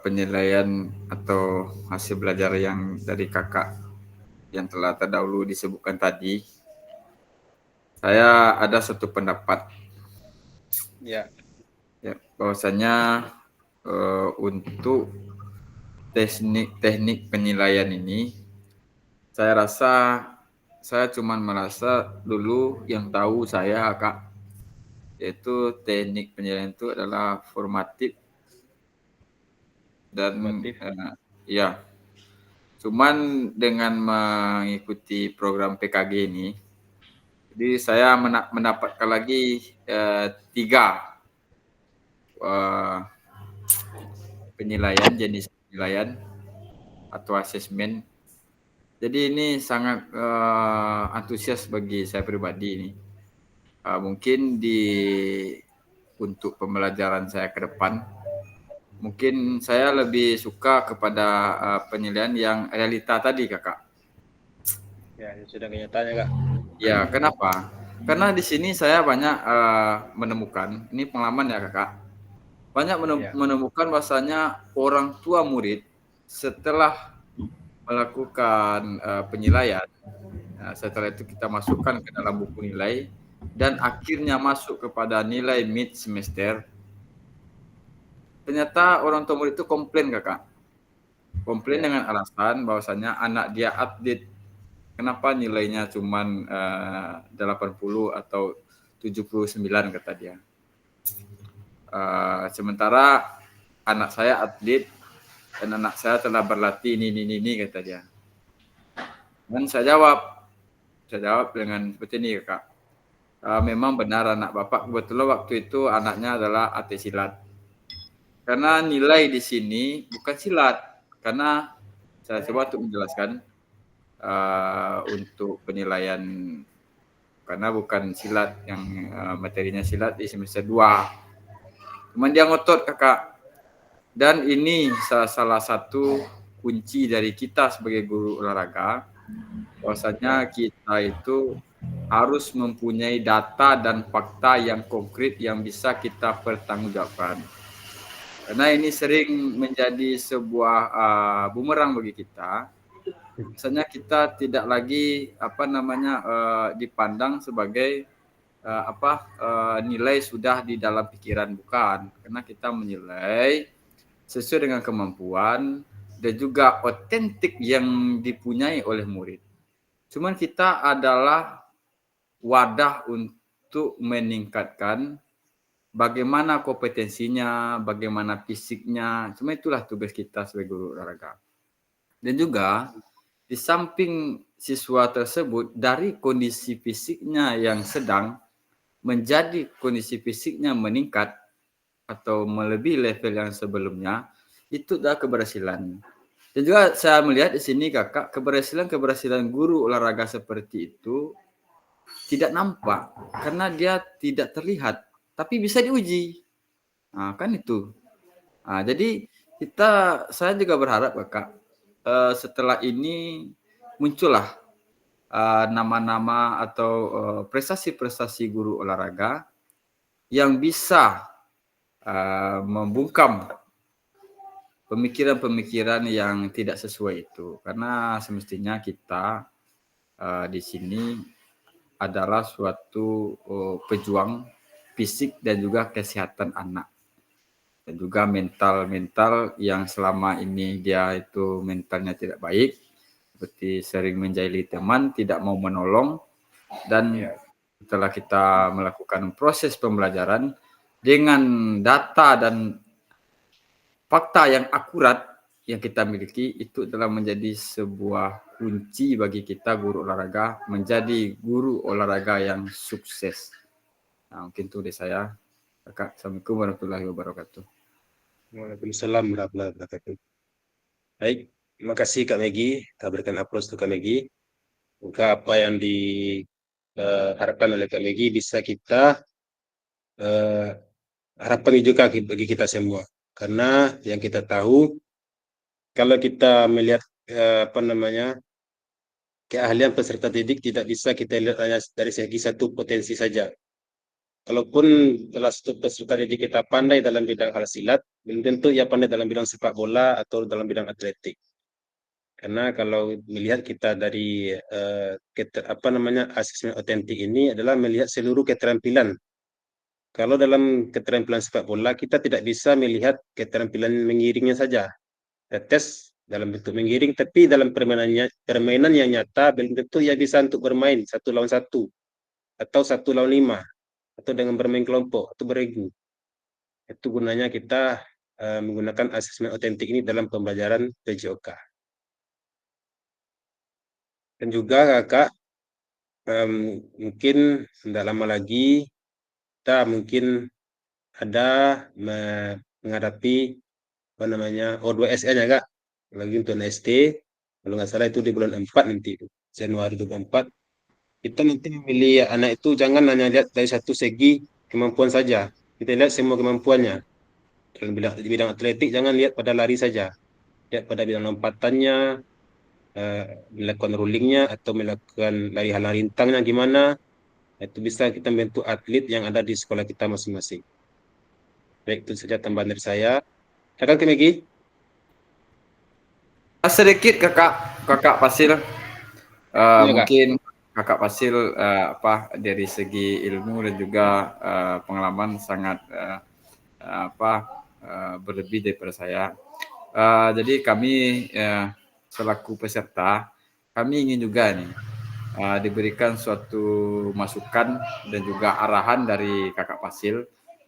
penilaian atau hasil belajar yang dari kakak yang telah terdahulu disebutkan tadi, saya ada satu pendapat Ya. bahwasanya untuk teknik penilaian ini, saya rasa saya cuma merasa dulu yang tahu saya Kak, yaitu teknik penilaian itu adalah formatif dan ya, cuman dengan mengikuti program PKG ini, jadi saya mendapatkan lagi 3 penilaian, jenis penilaian atau asesmen. Jadi ini sangat antusias bagi saya pribadi ini. Mungkin untuk pembelajaran saya ke depan, mungkin saya lebih suka kepada penilaian yang realita tadi Kakak. Ya, sudah kenyataannya Kak. Ya, kenapa? Karena di sini saya banyak menemukan, ini pengalaman ya Kakak, banyak menemukan bahwasanya orang tua murid setelah melakukan penilaian, setelah itu kita masukkan ke dalam buku nilai dan akhirnya masuk kepada nilai mid semester, ternyata orang tua murid itu komplain Kakak, komplain dengan alasan bahwasanya anak dia update. Kenapa nilainya cuma 80 atau 79 kata dia. Sementara anak saya atlet dan anak saya telah berlatih ini kata dia. Dan saya jawab dengan seperti ini Kak. Memang benar anak Bapak, kebetulan waktu itu anaknya adalah atlet silat. Karena nilai di sini bukan silat, karena saya coba untuk menjelaskan untuk penilaian, karena bukan silat yang materinya silat di semester 2. Cuman dia ngotot Kakak. Dan ini salah satu kunci dari kita sebagai guru olahraga, bahwasanya kita itu harus mempunyai data dan fakta yang konkret yang bisa kita pertanggungjawabkan. Karena ini sering menjadi sebuah bumerang bagi kita. Misalnya kita tidak lagi dipandang sebagai nilai sudah di dalam pikiran, bukan, karena kita menilai sesuai dengan kemampuan dan juga otentik yang dipunyai oleh murid. Cuman kita adalah wadah untuk meningkatkan bagaimana kompetensinya, bagaimana fisiknya. Cuma itulah tugas kita sebagai guru olahraga. Dan juga di samping siswa tersebut dari kondisi fisiknya yang sedang menjadi kondisi fisiknya meningkat atau melebihi level yang sebelumnya, itu adalah keberhasilan. Dan juga saya melihat di sini Kakak, keberhasilan guru olahraga seperti itu tidak nampak karena dia tidak terlihat, tapi bisa diuji. Kan itu. Jadi saya juga berharap Kakak, setelah ini muncullah nama-nama atau prestasi-prestasi guru olahraga yang bisa membungkam pemikiran-pemikiran yang tidak sesuai itu. Karena semestinya kita di sini adalah suatu pejuang fisik dan juga kesehatan anak. Dan juga mental yang selama ini dia itu mentalnya tidak baik, seperti sering menjahili teman, tidak mau menolong, dan setelah kita melakukan proses pembelajaran dengan data dan fakta yang akurat, yang kita miliki itu telah menjadi sebuah kunci bagi kita guru olahraga menjadi guru olahraga yang sukses. Nah, mungkin itu dari saya. Kakak, Assalamualaikum warahmatullahi wabarakatuh. Waalaikumsalam warahmatullahi wabarakatuh. Baik, terima kasih Kak Megi. Kita berikan aplaus untuk Kak Megi. Semoga apa yang diharapkan oleh Kak Megi bisa kita harapkan juga bagi kita semua. Karena yang kita tahu, kalau kita melihat keahlian peserta didik tidak bisa kita lihat hanya dari segi satu potensi saja. Kalaupun salah satu peserta didik kita pandai dalam bidang hal silat, belum tentu ia pandai dalam bidang sepak bola atau dalam bidang atletik. Karena kalau melihat kita dari asesmen otentik ini adalah melihat seluruh keterampilan. Kalau dalam keterampilan sepak bola kita tidak bisa melihat keterampilan mengiringnya saja. Tes dalam bentuk mengiring, tapi dalam permainan yang nyata belum tentu ia bisa untuk bermain 1 lawan 1 atau 1 lawan 5 atau dengan bermain kelompok atau beregu. Itu gunanya kita menggunakan asesmen otentik ini dalam pembelajaran PJOK. Dan juga kakak mungkin tidak lama lagi kita mungkin ada menghadapi O2SN ya kak, lagi untuk ST, kalau nggak salah itu di bulan 4 nanti, Januari 2024. Kita nanti memilih anak itu jangan hanya lihat dari satu segi kemampuan saja, kita lihat semua kemampuannya. Dalam bidang atletik jangan lihat pada lari saja, lihat pada bidang lompatannya, melakukan rollingnya atau melakukan lari halang rintangnya gimana. Itu bisa kita membentuk atlet yang ada di sekolah kita masing-masing. Baik, itu saja tambahan dari saya. Silakan Kak Megi. Sedikit kakak Fasil, Kak. mungkin kakak Fasil dari segi ilmu dan juga pengalaman sangat berlebih daripada saya. Jadi kami selaku peserta, kami ingin juga nih diberikan suatu masukan dan juga arahan dari kakak Fasil,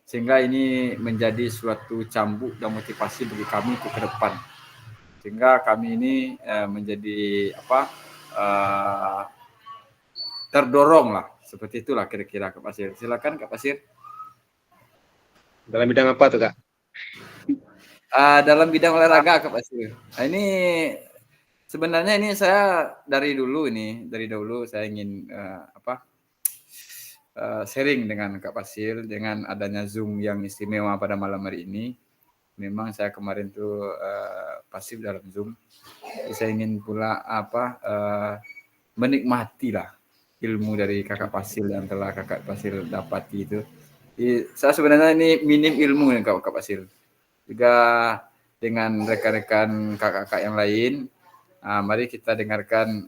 sehingga ini menjadi suatu cambuk dan motivasi bagi kami untuk ke depan. Sehingga kami ini menjadi terdorong lah, seperti itulah kira-kira Kak Pasir. Silakan Kak Pasir. Dalam bidang apa tuh Kak? Dalam bidang olahraga Kak Pasir. Nah, ini sebenarnya ini saya dari dahulu saya ingin sharing dengan Kak Pasir dengan adanya Zoom yang istimewa pada malam hari ini. Memang saya kemarin tuh pasif dalam Zoom. Saya ingin pula menikmati lah ilmu dari kakak Fasil yang telah kakak Fasil dapati itu. Saya sebenarnya ini minim ilmu ya kakak Fasil. Juga dengan rekan-rekan kakak-kakak yang lain, mari kita dengarkan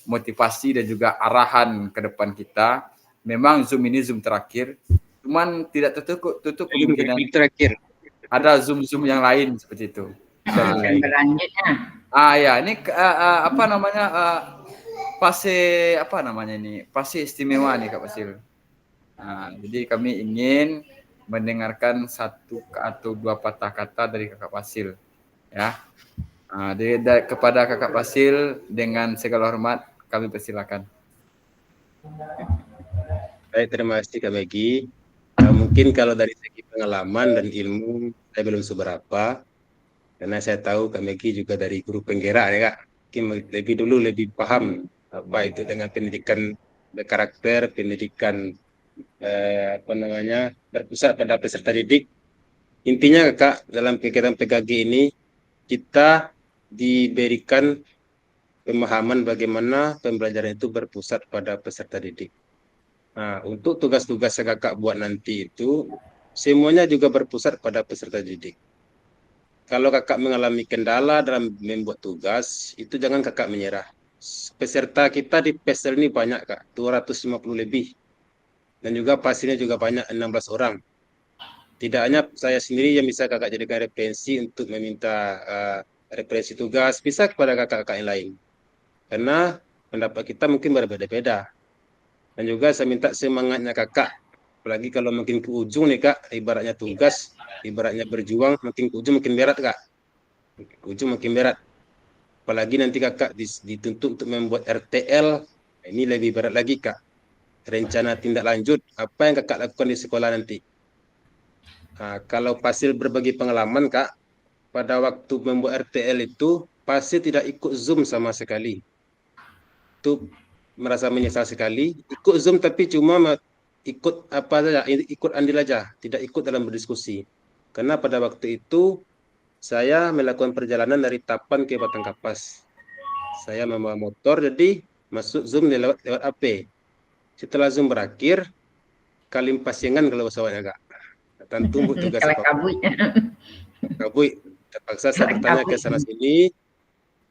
motivasi dan juga arahan ke depan kita. Memang Zoom ini Zoom terakhir, cuman tidak tutup kemungkinan terakhir. Ada Zoom yang lain seperti itu. Berlanjutnya. Ya ini fase istimewa nih Kak Fasil. Jadi kami ingin mendengarkan 1 atau 2 patah kata dari Kakak Fasil, ya. Kepada Kakak Fasil dengan segala hormat kami persilakan. Baik, terima kasih Kak Megi. Mungkin kalau dari segi pengalaman dan ilmu saya belum seberapa, karena saya tahu Kak Megi juga dari guru penggerak ya Kak. Mungkin lebih paham apa itu dengan pendidikan berkarakter, pendidikan berpusat pada peserta didik. Intinya Kak, dalam kegiatan PKG ini kita diberikan pemahaman bagaimana pembelajaran itu berpusat pada peserta didik. Nah, untuk tugas-tugas yang kakak buat nanti itu semuanya juga berpusat pada peserta didik. Kalau kakak mengalami kendala dalam membuat tugas, itu jangan kakak menyerah. Peserta kita di PESEL ini banyak Kak, 250 lebih. Dan juga pastinya juga banyak, 16 orang. Tidak hanya saya sendiri yang bisa kakak jadikan referensi untuk meminta referensi tugas, bisa kepada kakak-kakak yang lain. Karena pendapat kita mungkin berbeda-beda. Dan juga saya minta semangatnya kakak, apalagi kalau makin ke ujung nih Kak, ibaratnya tugas, ibaratnya berjuang, makin ke ujung makin berat Kak. ujung makin berat. Apalagi nanti kakak dituntut untuk membuat RTL, ini lebih berat lagi kak. Rencana tindak lanjut, apa yang kakak lakukan di sekolah nanti? Nah, kalau Pasil berbagi pengalaman kak, pada waktu membuat RTL itu, Pasil tidak ikut Zoom sama sekali. Itu merasa menyesal sekali. Ikut Zoom tapi cuma ikut apa saja, ikut andil aja, tidak ikut dalam berdiskusi. Karena pada waktu itu saya melakukan perjalanan dari Tapan ke Batang Kapas. Saya membawa motor, jadi masuk Zoom lewat AP. Setelah Zoom berakhir, kalim pasingan kalau pesawatnya kak. Tentu untuk tugas Kalau apa? kabut. Kabui. Terpaksa saya bertanya ke sana sini.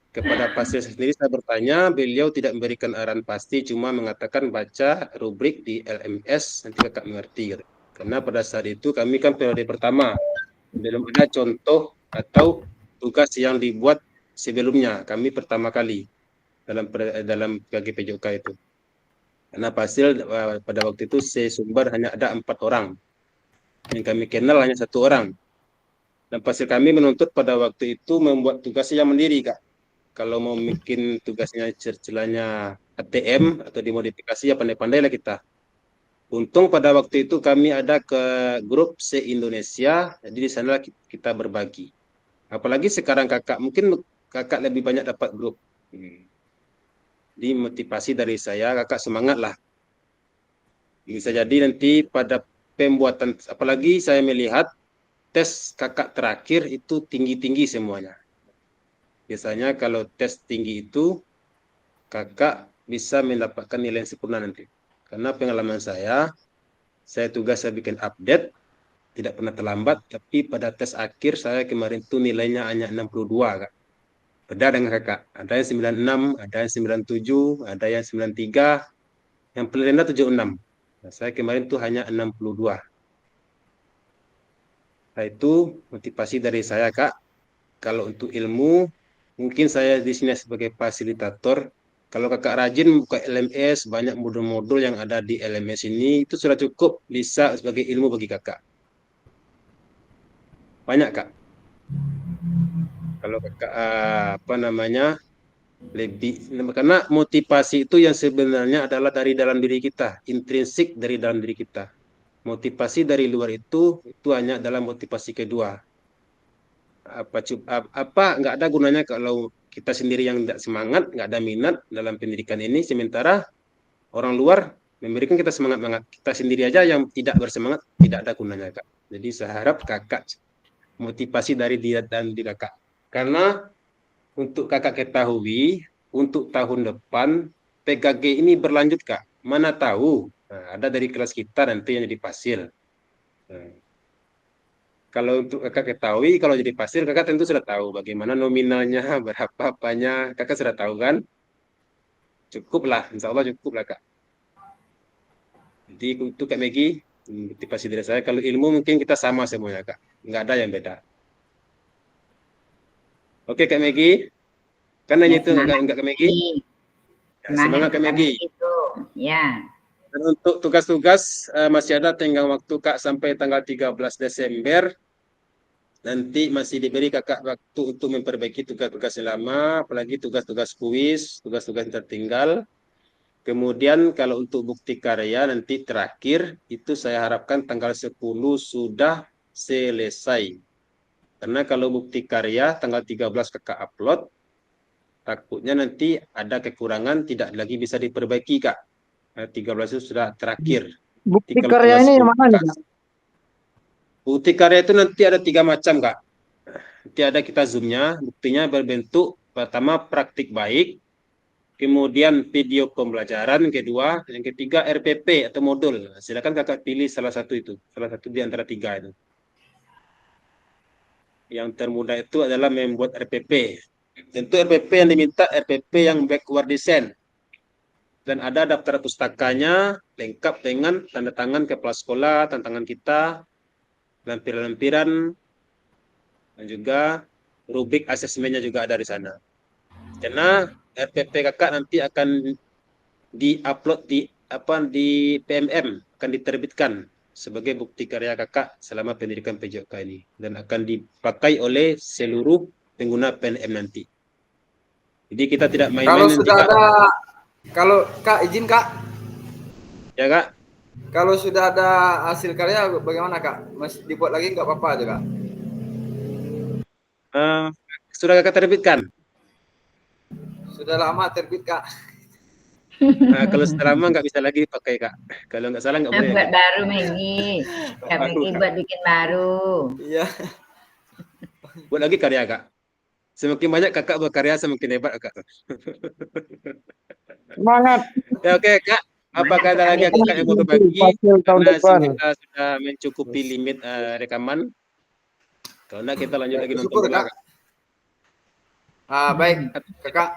Kepada pasien sendiri saya bertanya, beliau tidak memberikan arahan pasti, cuma mengatakan baca rubrik di LMS, nanti kakak mengerti. Gitu. Karena pada saat itu kami kan periode pertama, belum ada contoh atau tugas yang dibuat sebelumnya. Kami pertama kali dalam KGPJOK itu. Karena Pasil pada waktu itu sesumber hanya ada 4 orang. Yang kami kenal hanya 1 orang. Dan Pasil kami menuntut pada waktu itu membuat tugasnya yang mandiri, Kak. Kalau mau bikin tugasnya celahnya ATM atau dimodifikasi ya pandai-pandai lah kita. Untung pada waktu itu kami ada ke grup se-Indonesia, jadi di sana kita berbagi. Apalagi sekarang kakak, mungkin kakak lebih banyak dapat grup. Jadi motivasi dari saya, kakak semangat lah. Bisa jadi nanti pada pembuatan, apalagi saya melihat tes kakak terakhir itu tinggi-tinggi semuanya. Biasanya kalau tes tinggi itu kakak bisa mendapatkan nilai yang sempurna nanti. Karena pengalaman saya tugas bikin update, tidak pernah terlambat, tapi pada tes akhir saya kemarin tuh nilainya hanya 62, Kak. Beda dengan kakak, ada yang 96, ada yang 97, ada yang 93, yang paling rendah 76. Nah, saya kemarin tuh hanya 62. Nah, itu motivasi dari saya, Kak. Kalau untuk ilmu, mungkin saya di sini sebagai fasilitator. Kalau kakak rajin buka LMS, banyak modul-modul yang ada di LMS ini, itu sudah cukup bisa sebagai ilmu bagi kakak. Banyak, Kak. Kalau kakak, lebih, karena motivasi itu yang sebenarnya adalah dari dalam diri kita, intrinsik dari dalam diri kita. Motivasi dari luar itu hanya dalam motivasi kedua. Nggak ada gunanya kalau kita sendiri yang tidak semangat, nggak ada minat dalam pendidikan ini, sementara orang luar memberikan kita semangat, kita sendiri aja yang tidak bersemangat, tidak ada gunanya, Kak. Jadi saya harap kakak motivasi dari diri dan diri kakak. Karena untuk kakak ketahui, untuk tahun depan PKG ini berlanjut, Kak. Mana tahu ada dari kelas kita nanti yang jadi Pasil. Kalau untuk kakak ketahui, kalau jadi Pasil, kakak tentu sudah tahu bagaimana nominalnya, berapa apanya, kakak sudah tahu kan? Cukup lah, insya Allah cukup lah, Kak. Jadi untuk Kak Megi, motivasi dari saya, kalau ilmu mungkin kita sama semuanya, Kak. Nggak ada yang beda. Oke, Kak Megi. Kan hanya itu, enggak Kak Megi? Ya, semangat Kak Megi. Itu, ya. Dan untuk tugas-tugas, masih ada tenggang waktu, Kak, sampai tanggal 13 Desember. Nanti masih diberi kakak waktu untuk memperbaiki tugas-tugas yang lama, apalagi tugas-tugas kuis, tugas-tugas yang tertinggal. Kemudian kalau untuk bukti karya nanti terakhir, itu saya harapkan tanggal 10 sudah selesai. Karena kalau bukti karya tanggal 13 kakak upload, takutnya nanti ada kekurangan, tidak lagi bisa diperbaiki, Kak. 13 itu sudah terakhir. Bukti karya ini yang mana nih, Kak? Bukti karya itu nanti ada 3 macam, Kak. Nanti ada kita zoomnya, buktinya berbentuk pertama praktik baik, kemudian video pembelajaran, kedua, yang ketiga RPP atau modul. Silakan kakak pilih salah satu itu, salah satu di antara 3 itu. Yang termudah itu adalah membuat RPP. Tentu RPP yang diminta RPP yang backward design. Dan ada daftar pustakanya lengkap dengan tanda tangan kepala sekolah, tantangan kita, lampiran-lampiran, dan juga rubrik asesmennya juga ada di sana. Karena RPP kakak nanti akan di-upload di PMM, akan diterbitkan sebagai bukti karya kakak selama pendidikan PJOK ini dan akan dipakai oleh seluruh pengguna PNM nanti. Jadi kita tidak Kalau main-main nanti, sudah Kak. ada, kalau Kak izin Kak, Ya, Kak. kalau sudah ada hasil karya bagaimana Kak? Masih dibuat lagi nggak apa-apa aja Kak? Sudah Kakak terbitkan? Sudah lama terbit Kak. Kalau sudah lama nggak bisa lagi pakai, Kak. Kalau nggak salah nggak boleh. Buat Kak. baru Megi. Kak Baru, Megi Kak. buat bikin baru. Iya. Buat lagi karya, Kak. Semakin banyak Kakak berkarya, semakin hebat, Kak. Semangat. Ya, oke, Kak. Apakah ada lagi Kakak yang mau berbagi? Hasil tahun Karena depan. kita sudah mencukupi limit rekaman. Kalau enggak kita lanjut lagi nonton Syukur bola, Kak. Baik Kakak.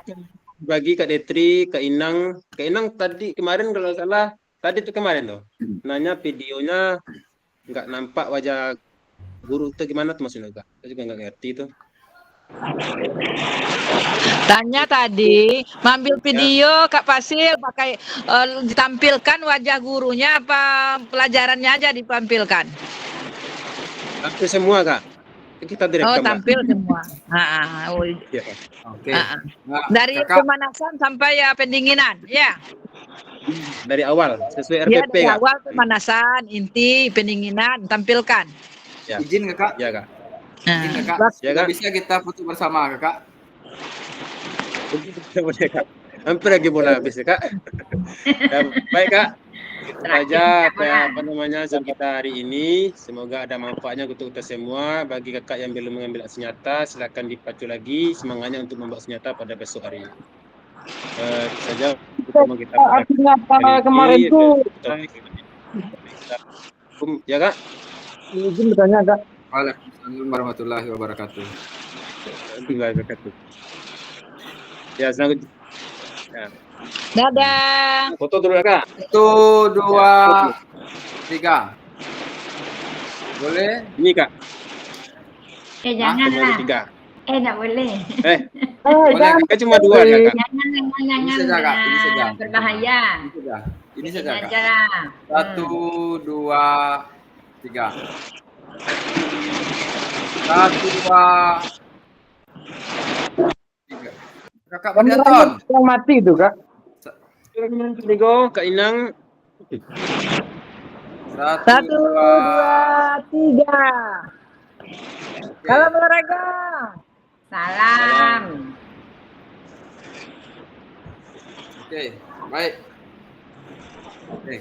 Bagi Kak Detri, Kak Inang. Kak Inang tadi kemarin kalau nggak salah, tadi tuh kemarin tuh. Nanya videonya nggak nampak wajah guru itu gimana tuh maksudnya, Kak? Saya juga nggak ngerti tuh. Tanya tadi, mengambil video Kak Fasil pakai ditampilkan wajah gurunya apa pelajarannya aja ditampilkan? Hampir semua, Kak. Kita Oh, direkam, Kak. tampil semua. Ya. Oke. Nah, Dari Kakak, pemanasan sampai ya pendinginan, ya. Dari awal sesuai Ya, RPP, dari Kak. awal pemanasan, inti, pendinginan, tampilkan. Ya. izin Kakak. Ya, Kak. Izin Kakak. Ya, Sudah Kak. bisa kita foto bersama Kakak. Boleh, Kak. Hampir lagi bola habis ya, Kak. Ya, baik, Kak. Itu saja apa namanya Zoom kita hari ini. Semoga ada manfaatnya untuk kita semua. Bagi kakak yang belum mengambil aksi nyata, silakan dipacu lagi semangatnya untuk membawa senjata pada besok hari. Itu saja pertemuan kita pada Aksi nyata kali ini. kemarin tuh. Ya, Kak. Izin bertanya Kak. Waalaikumsalam warahmatullahi wabarakatuh. Ya, selanjutnya. Ya. Dadah. Foto dulu, Kak. 1, 2, 3. Boleh? Ini, Kak. Janganlah. 3. Enggak boleh. Boleh. Kan cuma 2 ya, Kak. Jangan. Ini saja, Kak. Ini saja. Berbahaya. Ini saja. Ini saja Kak. Aja lah. 1, 2, 3. 1, 2, 3. Kakak badminton. Yang mati itu Kak. Ligo, Kak Inang. 1, 1, 2, 2, 3. Salam olahraga. Salam. Oke, baik. Oke.